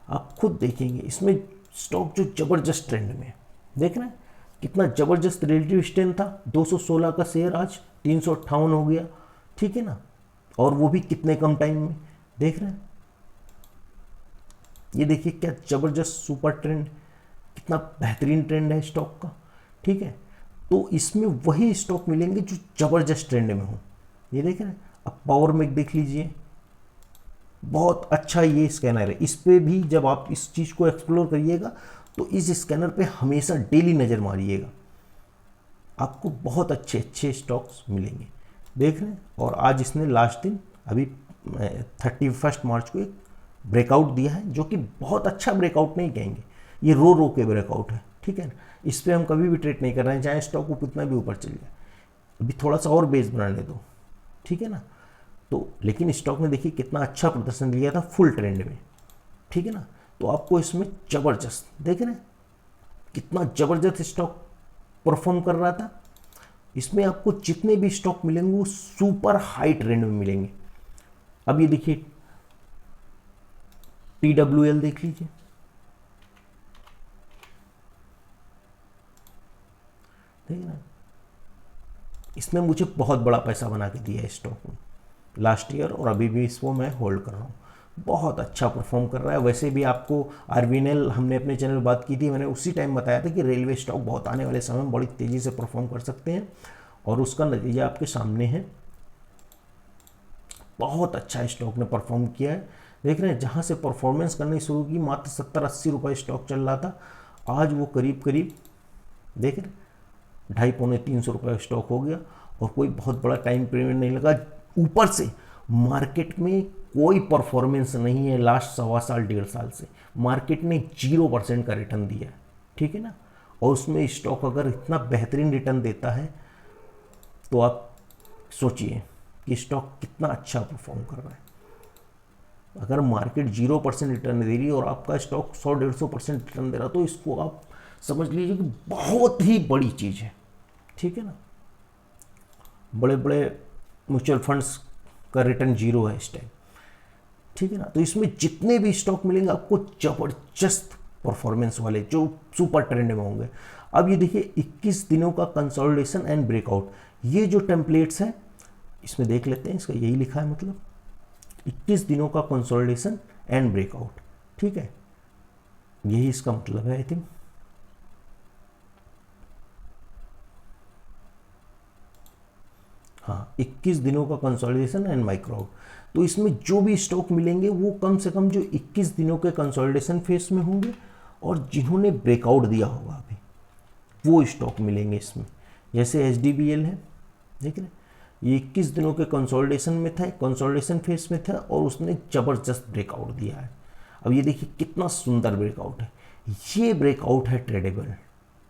आप खुद देखेंगे इसमें स्टॉक जो जबरदस्त ट्रेंड में है, देख रहे हैं कितना जबरदस्त रिलेटिव स्ट्रेंथ था। 216 का शेयर आज 358 हो गया, ठीक है ना, और वो भी कितने कम टाइम में, देख रहे हैं। ये देखिए क्या जबरदस्त सुपर ट्रेंड, कितना बेहतरीन ट्रेंड है स्टॉक का, ठीक है। तो इसमें वही स्टॉक मिलेंगे जो जबरदस्त ट्रेंड में हो, ये देख रहे हैं। अब पावर में देख लीजिए, बहुत अच्छा ये स्कैनर है। इस पे भी जब आप इस चीज़ को एक्सप्लोर करिएगा तो इस स्कैनर पे हमेशा डेली नज़र मारिएगा, आपको बहुत अच्छे अच्छे स्टॉक्स मिलेंगे, देख रहे हैं। और आज इसने लास्ट दिन अभी 31 मार्च को एक ब्रेकआउट दिया है, जो कि बहुत अच्छा ब्रेकआउट नहीं कहेंगे, ये रो के ब्रेकआउट है, ठीक है ना। इस पर हम कभी भी ट्रेड नहीं कर रहे हैं, चाहे स्टॉक को कितना भी ऊपर चल जाए। अभी थोड़ा सा और बेस बनाने दो, ठीक है ना। तो लेकिन स्टॉक ने देखिए कितना अच्छा प्रदर्शन दिया था फुल ट्रेंड में, ठीक है ना। तो आपको इसमें जबरदस्त देख रहे हैं कितना जबरदस्त स्टॉक परफॉर्म कर रहा था। इसमें आपको जितने भी स्टॉक मिलेंगे वो सुपर हाई ट्रेंड में मिलेंगे। अब ये देखिए TWL देख लीजिए, ठीक है ना, इसने मुझे बहुत बड़ा पैसा बना के दिया है स्टॉक में लास्ट ईयर, और अभी भी इसको मैं होल्ड कर रहा हूँ, बहुत अच्छा परफॉर्म कर रहा है। वैसे भी आपको RVNL हमने अपने चैनल में बात की थी, मैंने उसी टाइम बताया था कि रेलवे स्टॉक बहुत आने वाले समय में बड़ी तेज़ी से परफॉर्म कर सकते हैं, और उसका नतीजा आपके सामने है। बहुत अच्छा स्टॉक ने परफॉर्म किया है, देख रहे हैं। जहाँ से परफॉर्मेंस करनी शुरू की मात्र 70-80 रुपये स्टॉक चल रहा था, आज वो करीब करीब देख रहे 250-300 रुपये स्टॉक हो गया, और कोई बहुत बड़ा टाइम पीरियड नहीं लगा। ऊपर से मार्केट में कोई परफॉर्मेंस नहीं है लास्ट 1.25 1.5 साल से, मार्केट ने 0% का रिटर्न दिया है, ठीक है ना। और उसमें स्टॉक अगर इतना बेहतरीन रिटर्न देता है तो आप सोचिए कि स्टॉक कितना अच्छा परफॉर्म कर रहा है। अगर मार्केट 0% रिटर्न दे रही है और आपका स्टॉक 100-150% रिटर्न दे रहा, तो इसको आप समझ लीजिए कि बहुत ही बड़ी चीज़ है, ठीक है ना। बड़े बड़े म्यूचुअल फंड्स का रिटर्न 0 है इस टाइम, ठीक है ना। तो इसमें जितने भी स्टॉक मिलेंगे आपको जबरदस्त परफॉर्मेंस वाले जो सुपर ट्रेंड में होंगे। अब ये देखिए 21 दिनों का कंसोलिडेशन एंड ब्रेकआउट, ये जो टेम्पलेट्स हैं इसमें देख लेते हैं, इसका यही लिखा है, मतलब 21 दिनों का कंसोलिडेशन एंड ब्रेकआउट, ठीक है, यही इसका मतलब है आई थिंक। हाँ, 21 दिनों का कंसोलिडेशन एंड माइक्रो आउट। तो इसमें जो भी स्टॉक मिलेंगे वो कम से कम जो 21 दिनों के कंसोलिडेशन फेज में होंगे और जिन्होंने ब्रेकआउट दिया होगा अभी, वो स्टॉक मिलेंगे इसमें। जैसे HDBL है, देख रहे हैं, ये 21 दिनों के कंसोलिडेशन में था, कंसोलिडेशन फेज में था और उसने ज़बरदस्त ब्रेकआउट दिया है। अब ये देखिए कितना सुंदर ब्रेकआउट है, ये ब्रेकआउट है ट्रेडेबल,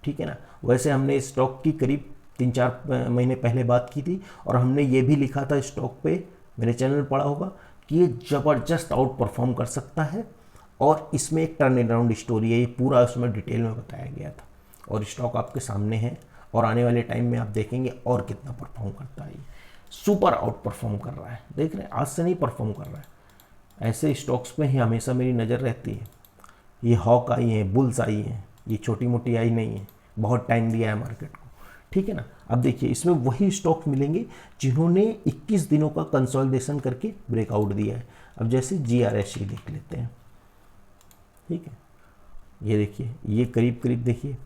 ठीक है ना। वैसे हमने स्टॉक की करीब 3-4 महीने पहले बात की थी और हमने ये भी लिखा था स्टॉक पे, मेरे चैनल पढ़ा होगा, कि ये ज़बरदस्त आउट परफॉर्म कर सकता है और इसमें एक टर्न अराउंड स्टोरी है, ये पूरा उसमें डिटेल में बताया गया था और स्टॉक आपके सामने है और आने वाले टाइम में आप देखेंगे और कितना परफॉर्म करता है। ये सुपर आउट परफॉर्म कर रहा है, देख रहे हैं, आज से नहीं परफॉर्म कर रहा है। ऐसे स्टॉक्स पे ही हमेशा मेरी नज़र रहती है। ये हॉक आई है, बुल्स आई है, ये छोटी मोटी आई नहीं है, बहुत टाइम दिया है मार्केट को, ठीक है ना। अब देखिए इसमें वही स्टॉक मिलेंगे जिन्होंने 21 दिनों का कंसोलिडेशन करके ब्रेकआउट दिया है। अब जैसे GRSE देख लेते हैं, ठीक है, ये देखिए, ये करीब करीब देखिए,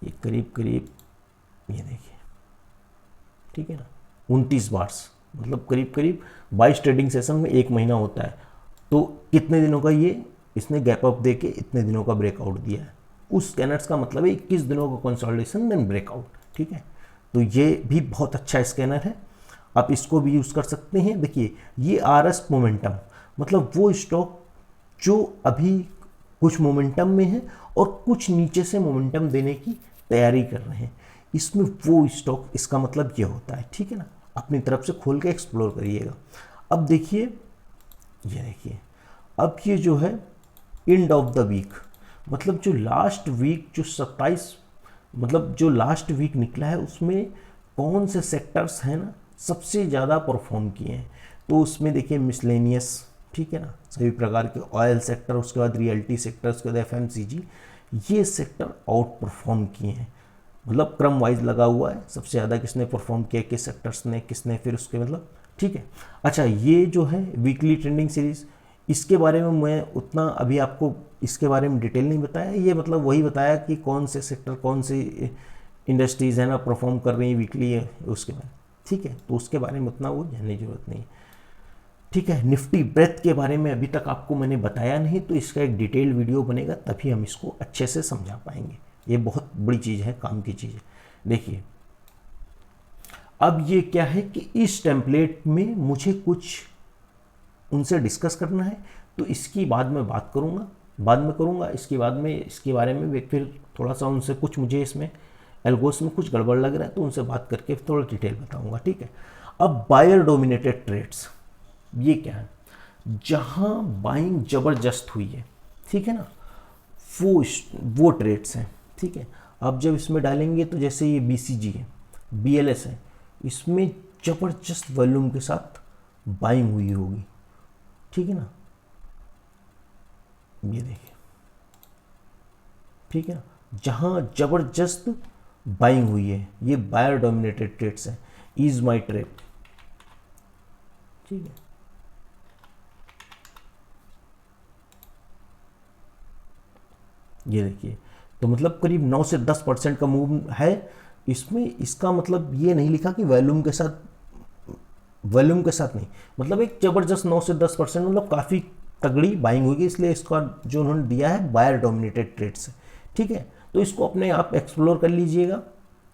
ये करीब करीब, ये देखिए, ठीक है ना, 29 बार्स, मतलब करीब करीब 22 ट्रेडिंग सेशन में 1 महीना होता है। तो कितने दिनों का ये इसने गैप अप दे के इतने दिनों का ब्रेकआउट दिया है। उस स्कैनर्स का मतलब है 21 दिनों का कंसोलिडेशन देन ब्रेकआउट, ठीक है। तो ये भी बहुत अच्छा स्कैनर है, आप इसको भी यूज़ कर सकते हैं। देखिए ये RS मोमेंटम, मतलब वो स्टॉक जो अभी कुछ मोमेंटम में है और कुछ नीचे से मोमेंटम देने की तैयारी कर रहे हैं, इसमें वो स्टॉक, इसका मतलब ये होता है, ठीक है ना। अपनी तरफ से खोल के एक्सप्लोर करिएगा। अब देखिए, ये देखिए, अब ये जो है एंड ऑफ द वीक, मतलब जो लास्ट वीक जो 27, मतलब जो लास्ट वीक निकला है उसमें कौन से सेक्टर्स हैं ना सबसे ज़्यादा परफॉर्म किए हैं। तो उसमें देखिए मिसलेनियस, ठीक है ना, सभी प्रकार के ऑयल सेक्टर, उसके बाद रियल्टी सेक्टर, उसके बाद FMCG, ये सेक्टर आउट परफॉर्म किए हैं। मतलब क्रम वाइज लगा हुआ है, सबसे ज़्यादा किसने परफॉर्म किया, किस सेक्टर्स ने, किसने, फिर उसके मतलब, ठीक है। अच्छा, ये जो है वीकली ट्रेंडिंग सीरीज, इसके बारे में मैं उतना अभी आपको इसके बारे में डिटेल नहीं बताया, ये मतलब वही बताया कि कौन से सेक्टर, कौन सी इंडस्ट्रीज़ है ना परफॉर्म कर रही हैं वीकली है उसके बाद, ठीक है। तो उसके बारे में उतना वो जानने की जरूरत नहीं, ठीक है। निफ्टी ब्रेथ के बारे में अभी तक आपको मैंने बताया नहीं, तो इसका एक डिटेल वीडियो बनेगा, तभी हम इसको अच्छे से समझा पाएंगे। ये बहुत बड़ी चीज़ है, काम की चीज़ है। देखिए अब ये क्या है कि इस टेम्पलेट में मुझे कुछ उनसे डिस्कस करना है, तो इसकी बाद में बात करूँगा, बाद में करूँगा, इसके बाद में इसके बारे में फिर थोड़ा सा उनसे कुछ, मुझे इसमें एल्गोस में कुछ गड़बड़ लग रहा है तो उनसे बात करके थोड़ा डिटेल बताऊँगा, ठीक है। अब बायर डोमिनेटेड ट्रेड्स, ये क्या है, जहाँ बाइंग ज़बरदस्त हुई है, ठीक है ना, वो ट्रेड्स हैं, ठीक है। अब जब इसमें डालेंगे तो जैसे ये BCG है, BLS है, इसमें ज़बरदस्त वॉल्यूम के साथ बाइंग हुई होगी, ठीक है ना, ये देखिए, ठीक है ना, जहाँ ज़बरदस्त बाइंग हुई है, ये बायर डोमिनेटेड ट्रेड्स हैं। इज माई ट्रेड, ठीक है, ये देखिए, तो मतलब करीब 9 से 10% का मूव है इसमें। इसका मतलब ये नहीं लिखा कि वॉल्यूम के साथ, वॉल्यूम के साथ नहीं, मतलब एक ज़बरदस्त 9 से 10%, मतलब काफ़ी तगड़ी बाइंग होगी, इसलिए इसका जो उन्होंने दिया है बायर डोमिनेटेड ट्रेड्स है, ठीक है। तो इसको अपने आप एक्सप्लोर कर लीजिएगा,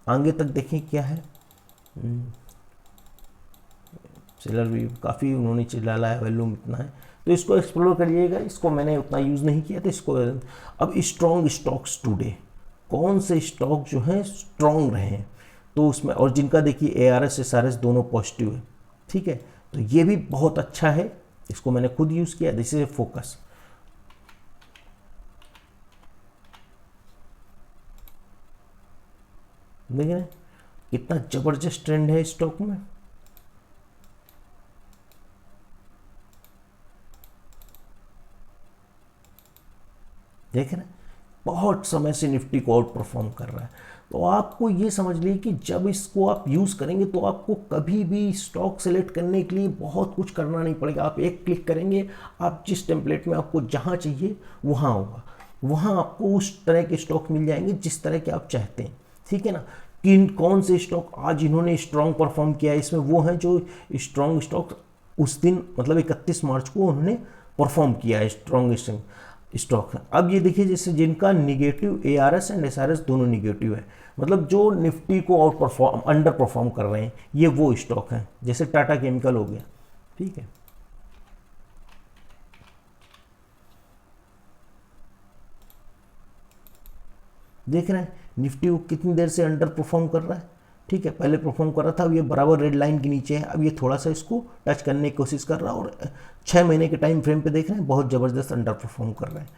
आगे तक देखें क्या है। सेलर भी काफ़ी उन्होंने चिल्ला है, वॉल्यूम इतना है, तो इसको एक्सप्लोर करिएगा। इसको मैंने उतना यूज़ नहीं किया था इसको। अब स्ट्रॉन्ग स्टॉक्स टुडे, कौन से स्टॉक जो हैं स्ट्रॉन्ग रहे हैं, तो उसमें, और जिनका देखिए ARS SRS दोनों पॉजिटिव है, ठीक है, तो ये भी बहुत अच्छा है, इसको मैंने खुद यूज़ किया। दिस इज ए फोकस, देखिए कितना ज़बरदस्त ट्रेंड है स्टॉक में। देख रहे हैं, बहुत समय से निफ्टी को आउट परफॉर्म कर रहा है। तो आपको ये समझ लीजिए कि जब इसको आप यूज़ करेंगे तो आपको कभी भी स्टॉक सेलेक्ट करने के लिए बहुत कुछ करना नहीं पड़ेगा। आप एक क्लिक करेंगे, आप जिस टेम्पलेट में आपको जहाँ चाहिए वहाँ होगा, वहाँ आपको उस तरह के स्टॉक मिल जाएंगे जिस तरह के आप चाहते हैं, ठीक है ना। किन कौन से स्टॉक आज इन्होंने स्ट्रॉन्ग परफॉर्म किया है, इसमें वो हैं जो स्ट्रॉन्ग स्टॉक उस दिन मतलब 31 मार्च को उन्होंने परफॉर्म किया है, स्ट्रॉन्ग स्टॉक है। अब ये देखिए जैसे जिनका निगेटिव ARS एंड SRS दोनों निगेटिव है, मतलब जो निफ्टी को आउट परफॉर्म अंडर परफॉर्म कर रहे हैं, ये वो स्टॉक हैं, जैसे टाटा केमिकल हो गया, ठीक है। देख रहे हैं निफ्टी को कितनी देर से अंडर परफॉर्म कर रहा है, ठीक है। पहले परफॉर्म कर रहा था, अब ये बराबर रेड लाइन के नीचे है, अब ये थोड़ा सा इसको टच करने की कोशिश कर रहा है और 6 महीने के टाइम फ्रेम पे देख रहे हैं बहुत ज़बरदस्त अंडर परफॉर्म कर रहे हैं।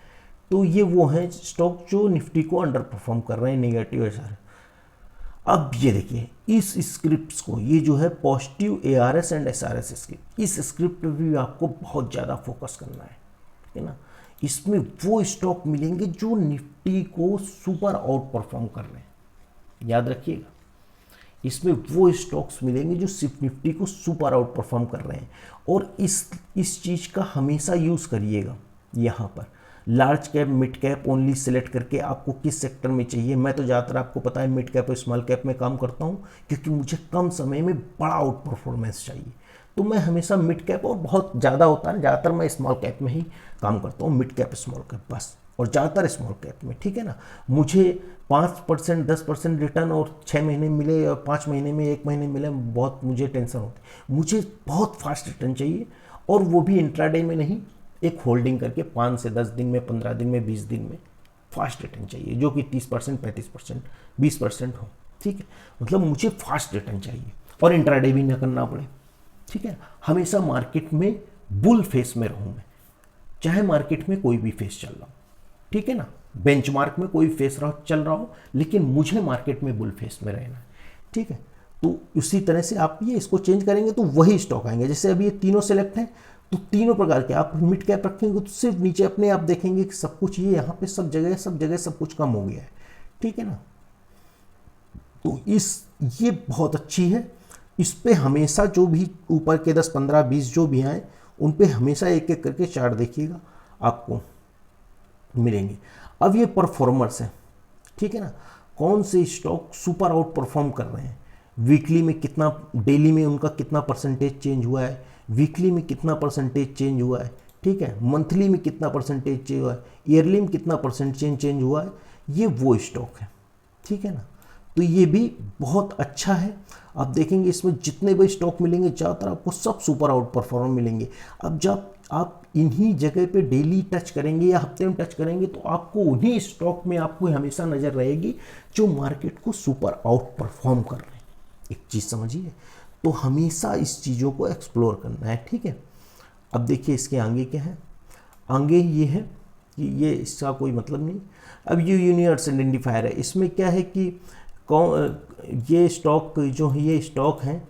तो ये वो हैं स्टॉक जो निफ्टी को अंडर परफॉर्म कर रहे हैं, नेगेटिव है सारे। अब ये देखिए इस स्क्रिप्ट को, ये जो है positive ARS and SRS script, इस स्क्रिप्ट पे भी आपको बहुत ज़्यादा फोकस करना है ना। इसमें वो स्टॉक मिलेंगे जो निफ्टी को सुपर आउट परफॉर्म कर रहे हैं, याद रखिएगा। इसमें वो स्टॉक्स मिलेंगे जो सिर्फ निफ्टी को सुपर आउट परफॉर्म कर रहे हैं, और इस चीज़ का हमेशा यूज़ करिएगा। यहाँ पर large cap mid cap only select करके आपको किस सेक्टर में चाहिए। मैं तो ज़्यादातर आपको पता है मिड कैप और स्मॉल कैप में काम करता हूँ, क्योंकि मुझे कम समय में बड़ा आउट परफॉर्मेंस चाहिए। तो मैं हमेशा मिड कैप, और बहुत ज़्यादा होता है ज़्यादातर मैं स्मॉल कैप में ही काम करता हूँ, मिड कैप स्मॉल कैप बस, और ज़्यादातर स्मॉल कैप में, ठीक है ना। मुझे 5% 10% रिटर्न और 6 महीने मिले और 5 महीने में 1 महीने मिले, बहुत मुझे टेंशन होती। मुझे बहुत फास्ट रिटर्न चाहिए, और वो भी इंट्राडे में नहीं, एक होल्डिंग करके 5 से 10 दिन में, 15 दिन में, 20 दिन में फास्ट रिटर्न चाहिए, जो कि 30% 35% 20% हो, ठीक है। मतलब मुझे फास्ट रिटर्न चाहिए और इंट्राडे भी ना करना पड़े, ठीक है। हमेशा मार्केट में बुल फेस में रहूँ मैं, चाहे मार्केट में कोई भी फेस चल रहा हो, ठीक है ना। बेंचमार्क में कोई फेस चल रहा हो, लेकिन मुझे मार्केट में बुल फेस में रहना है, ठीक है। तो उसी तरह से आप ये इसको चेंज करेंगे तो वही स्टॉक आएंगे। जैसे अभी ये तीनों सेलेक्ट हैं, तो तीनों प्रकार के आप मिड कैप रखेंगे तो सिर्फ नीचे अपने आप देखेंगे कि सब कुछ ये यहाँ पे सब जगह सब कुछ कम हो गया है, ठीक है ना। तो ये बहुत अच्छी है। इस पे हमेशा जो भी ऊपर के 10 15 20 जो भी आए, उन पे हमेशा एक एक करके चार्ट देखिएगा, आपको मिलेंगे। अब ये परफॉर्मर्स हैं, ठीक है ना, कौन से स्टॉक सुपर आउट परफॉर्म कर रहे हैं, वीकली में कितना, डेली में उनका कितना परसेंटेज चेंज हुआ है, वीकली में कितना परसेंटेज चेंज हुआ है, ठीक है, मंथली में कितना परसेंटेज चेंज हुआ है, ईयरली में कितना परसेंटेज चेंज हुआ है, ये वो स्टॉक है, ठीक है ना। तो ये भी बहुत अच्छा है। आप देखेंगे इसमें जितने भी स्टॉक मिलेंगे ज़्यादातर आपको सब सुपर आउट परफॉर्म मिलेंगे। अब जब आप इन्हीं जगह पे डेली टच करेंगे या हफ्ते में टच करेंगे, तो आपको उन्हीं स्टॉक में आपको हमेशा नज़र रहेगी जो मार्केट को सुपर आउट परफॉर्म कर रहे हैं। एक चीज़ समझिए, तो हमेशा इस चीज़ों को एक्सप्लोर करना है, ठीक है। अब देखिए इसके आगे क्या है, आगे ये है कि ये इसका कोई मतलब नहीं। अब ये यूनिवर्स आइडेंटिफायर है, इसमें क्या है कि कौन ये स्टॉक जो है, ये स्टॉक हैं।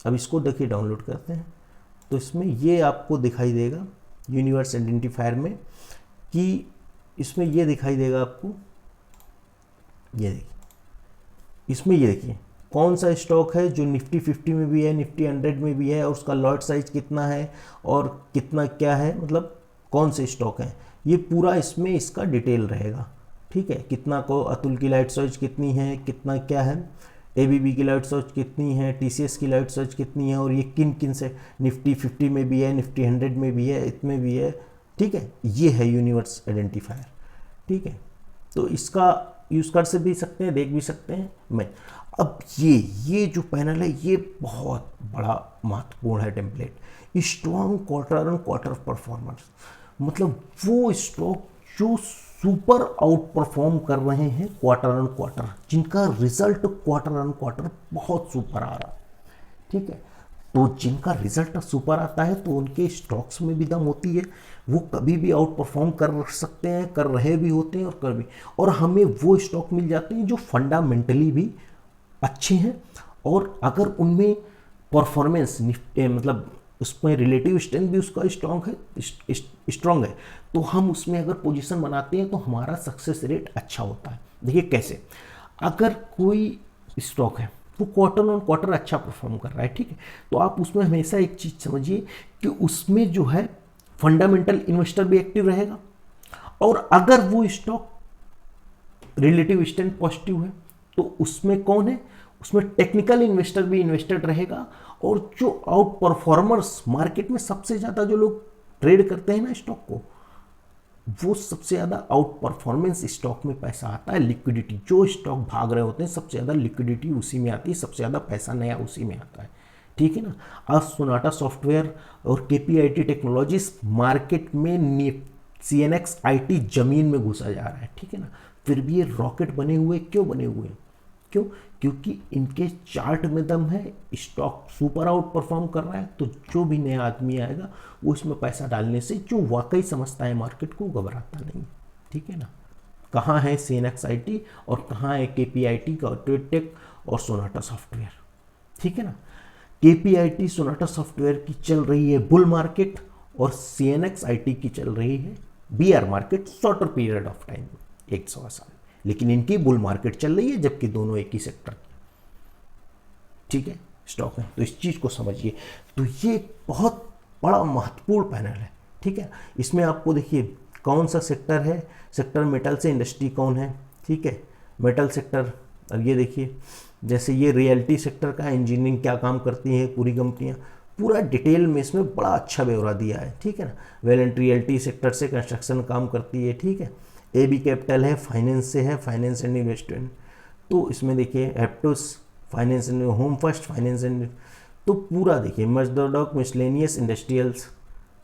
अब इसको देखिए डाउनलोड करते हैं, तो इसमें ये आपको दिखाई देगा यूनिवर्स आइडेंटिफायर में, कि इसमें ये दिखाई देगा आपको, ये देखिए इसमें, ये देखिए कौन सा स्टॉक है जो निफ्टी 50 में भी है, निफ्टी 100 में भी है, और उसका लॉट साइज कितना है और कितना क्या है, मतलब कौन से स्टॉक हैं, ये पूरा इसमें इसका डिटेल रहेगा, ठीक है। कितना को अतुल की लाइट सर्च कितनी है, कितना क्या है, ABB की लाइट सर्च कितनी है, TCS की लाइट सर्च कितनी है, और ये किन किन से, निफ्टी 50 में भी है, निफ्टी 100 में भी है, इसमें भी है, ठीक है। ये है यूनिवर्स आइडेंटिफायर, ठीक है। तो इसका यूज़ कर से भी सकते हैं, देख भी सकते हैं मैं। अब ये जो पैनल है, ये बहुत बड़ा महत्वपूर्ण है template, strong quarter and quarter performance, मतलब वो स्टॉक जो सुपर आउट परफॉर्म कर रहे हैं क्वार्टर एंड क्वार्टर, जिनका रिजल्ट क्वार्टर एंड क्वार्टर बहुत सुपर आ रहा है, ठीक है। तो जिनका रिजल्ट सुपर आता है तो उनके स्टॉक्स में भी दम होती है, वो कभी भी आउट परफॉर्म कर सकते हैं, कर रहे भी होते हैं और कर भी, और हमें वो स्टॉक मिल जाते हैं जो फंडामेंटली भी अच्छे हैं, और अगर उनमें परफॉर्मेंस मतलब उसमें रिलेटिव स्ट्रेंथ भी उसका स्ट्रांग है, तो हम उसमें अगर पोजीशन बनाते हैं तो हमारा सक्सेस रेट अच्छा होता है। देखिए कैसे, अगर कोई स्टॉक है वो क्वार्टर ऑन क्वार्टर अच्छा परफॉर्म कर रहा है, ठीक है, तो आप उसमें हमेशा एक चीज़ समझिए कि उसमें जो है फंडामेंटल इन्वेस्टर भी एक्टिव रहेगा, और अगर वो स्टॉक रिलेटिव स्ट्रेंथ पॉजिटिव है तो उसमें कौन है, उसमें टेक्निकल इन्वेस्टर भी इन्वेस्टेड रहेगा, और जो आउट परफॉर्मर्स मार्केट में सबसे ज़्यादा जो लोग ट्रेड करते हैं ना स्टॉक को, वो सबसे ज़्यादा आउट परफॉर्मेंस स्टॉक में पैसा आता है। लिक्विडिटी, जो स्टॉक भाग रहे होते हैं सबसे ज़्यादा लिक्विडिटी उसी में आती है, सबसे ज़्यादा पैसा नया उसी में आता है, ठीक है ना। आज सोनाटा सॉफ्टवेयर और KPIT टेक्नोलॉजीज मार्केट में CNX IT जमीन में घुसा जा रहा है, ठीक है ना, फिर भी ये रॉकेट बने हुए क्यों बने हुए हैं, क्यों, क्योंकि इनके चार्ट में दम है, स्टॉक सुपर आउट परफॉर्म कर रहा है, तो जो भी नया आदमी आएगा वो इसमें पैसा डालने से जो वाकई समझता है मार्केट को घबराता नहीं, ठीक है ना। कहाँ है CNX IT और कहाँ है KPIT का टेक और सोनाटा सॉफ्टवेयर, ठीक है ना। KPIT सोनाटा सॉफ्टवेयर की चल रही है बुल मार्केट और CNX IT की चल रही है BR market, shorter period of time, 1 साल, लेकिन इनकी बुल मार्केट चल रही है, जबकि दोनों एक ही सेक्टर की, ठीक है, स्टॉक है। तो इस चीज़ को समझिए, तो ये बहुत बड़ा महत्वपूर्ण पैनल है, ठीक है। इसमें आपको देखिए कौन सा सेक्टर है, सेक्टर मेटल से इंडस्ट्री कौन है, ठीक है, मेटल सेक्टर। अब ये देखिए जैसे ये रियल्टी सेक्टर का इंजीनियरिंग क्या काम करती है पूरी कंपनियाँ, पूरा डिटेल में इसमें बड़ा अच्छा ब्यौरा दिया है, ठीक है ना। वेलेंट रियल्टी सेक्टर से कंस्ट्रक्शन काम करती है, ठीक है। AB कैपिटल है, फाइनेंस से है, फाइनेंस एंड इन्वेस्टमेंट। तो इसमें देखिए एप्टोस finance and home first finance and, तो पूरा देखिए मजदोडॉक मिसलेनियस इंडस्ट्रियल्स,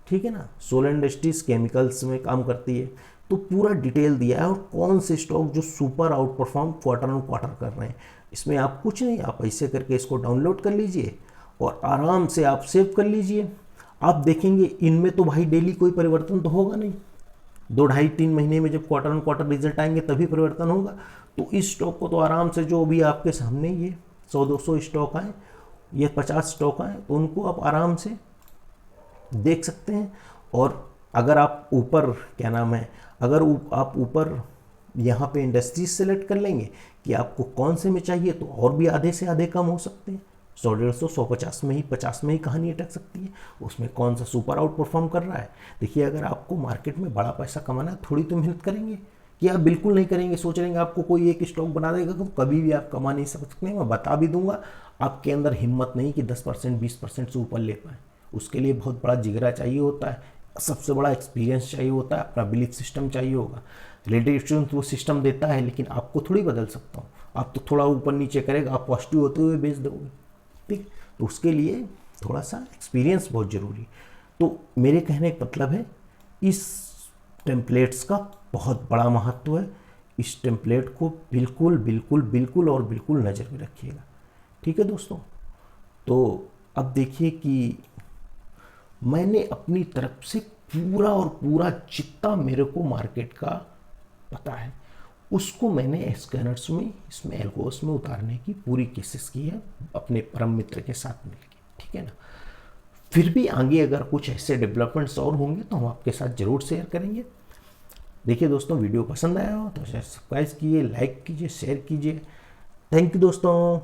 ठीक है ना, सोलर इंडस्ट्रीज केमिकल्स में काम करती है। तो पूरा डिटेल दिया है, और कौन से स्टॉक जो super out perform quarter on quarter कर रहे हैं। इसमें आप कुछ नहीं, आप ऐसे करके इसको डाउनलोड कर लीजिए और आराम से आप सेव कर लीजिए। आप देखेंगे इनमें तो भाई डेली कोई परिवर्तन तो होगा नहीं, 2 ढाई 3 महीने में जब क्वार्टर ऑन क्वार्टर रिजल्ट आएंगे तभी परिवर्तन होगा। तो इस स्टॉक को तो आराम से, जो भी आपके सामने ये 100-200 स्टॉक आए, ये 50 स्टॉक आए, तो उनको आप आराम से देख सकते हैं। और अगर आप ऊपर क्या नाम है, अगर आप ऊपर यहाँ पे इंडस्ट्रीज सेलेक्ट कर लेंगे कि आपको कौन से में चाहिए, तो और भी आधे से आधे कम हो सकते हैं, 100-150, 150 में ही, 50 में ही कहानी अटक सकती है। उसमें कौन सा सुपर आउट परफॉर्म कर रहा है। देखिए अगर आपको मार्केट में बड़ा पैसा कमाना है, थोड़ी तो मेहनत करेंगे, कि आप बिल्कुल नहीं करेंगे, सोच रहे हैं आपको कोई एक स्टॉक बना देगा, तो कभी भी आप कमा नहीं सकते। मैं बता भी दूंगा, आपके अंदर हिम्मत नहीं कि 10% 20% से ऊपर ले पाए। उसके लिए बहुत बड़ा जिगरा चाहिए होता है, सबसे बड़ा एक्सपीरियंस चाहिए होता है, अपना बिलीफ सिस्टम चाहिए होगा। रिलेटिव स्ट्रेंथ वो सिस्टम देता है, लेकिन आपको थोड़ी बदल सकता हूँ। आप तो थोड़ा ऊपर नीचे करेगा, आप पॉजिटिव होते हुए बेच दोगे, ठीक। तो उसके लिए थोड़ा सा एक्सपीरियंस बहुत ज़रूरी। तो मेरे कहने का मतलब है, इस टेम्पलेट्स का बहुत बड़ा महत्व है। इस टेम्पलेट को बिल्कुल बिल्कुल बिल्कुल और बिल्कुल नज़र में रखिएगा, ठीक है दोस्तों। तो अब देखिए कि मैंने अपनी तरफ से पूरा और पूरा जितना मेरे को मार्केट का पता है उसको मैंने स्कैनर्स में, इसमें एल्गोस में उतारने की पूरी कोशिश की है अपने परम मित्र के साथ मिलकर, ठीक है ना। फिर भी आगे अगर कुछ ऐसे डेवलपमेंट्स और होंगे तो हम आपके साथ ज़रूर शेयर करेंगे। देखिए दोस्तों, वीडियो पसंद आया हो तो सब्सक्राइब कीजिए, लाइक कीजिए, शेयर कीजिए। थैंक यू दोस्तों।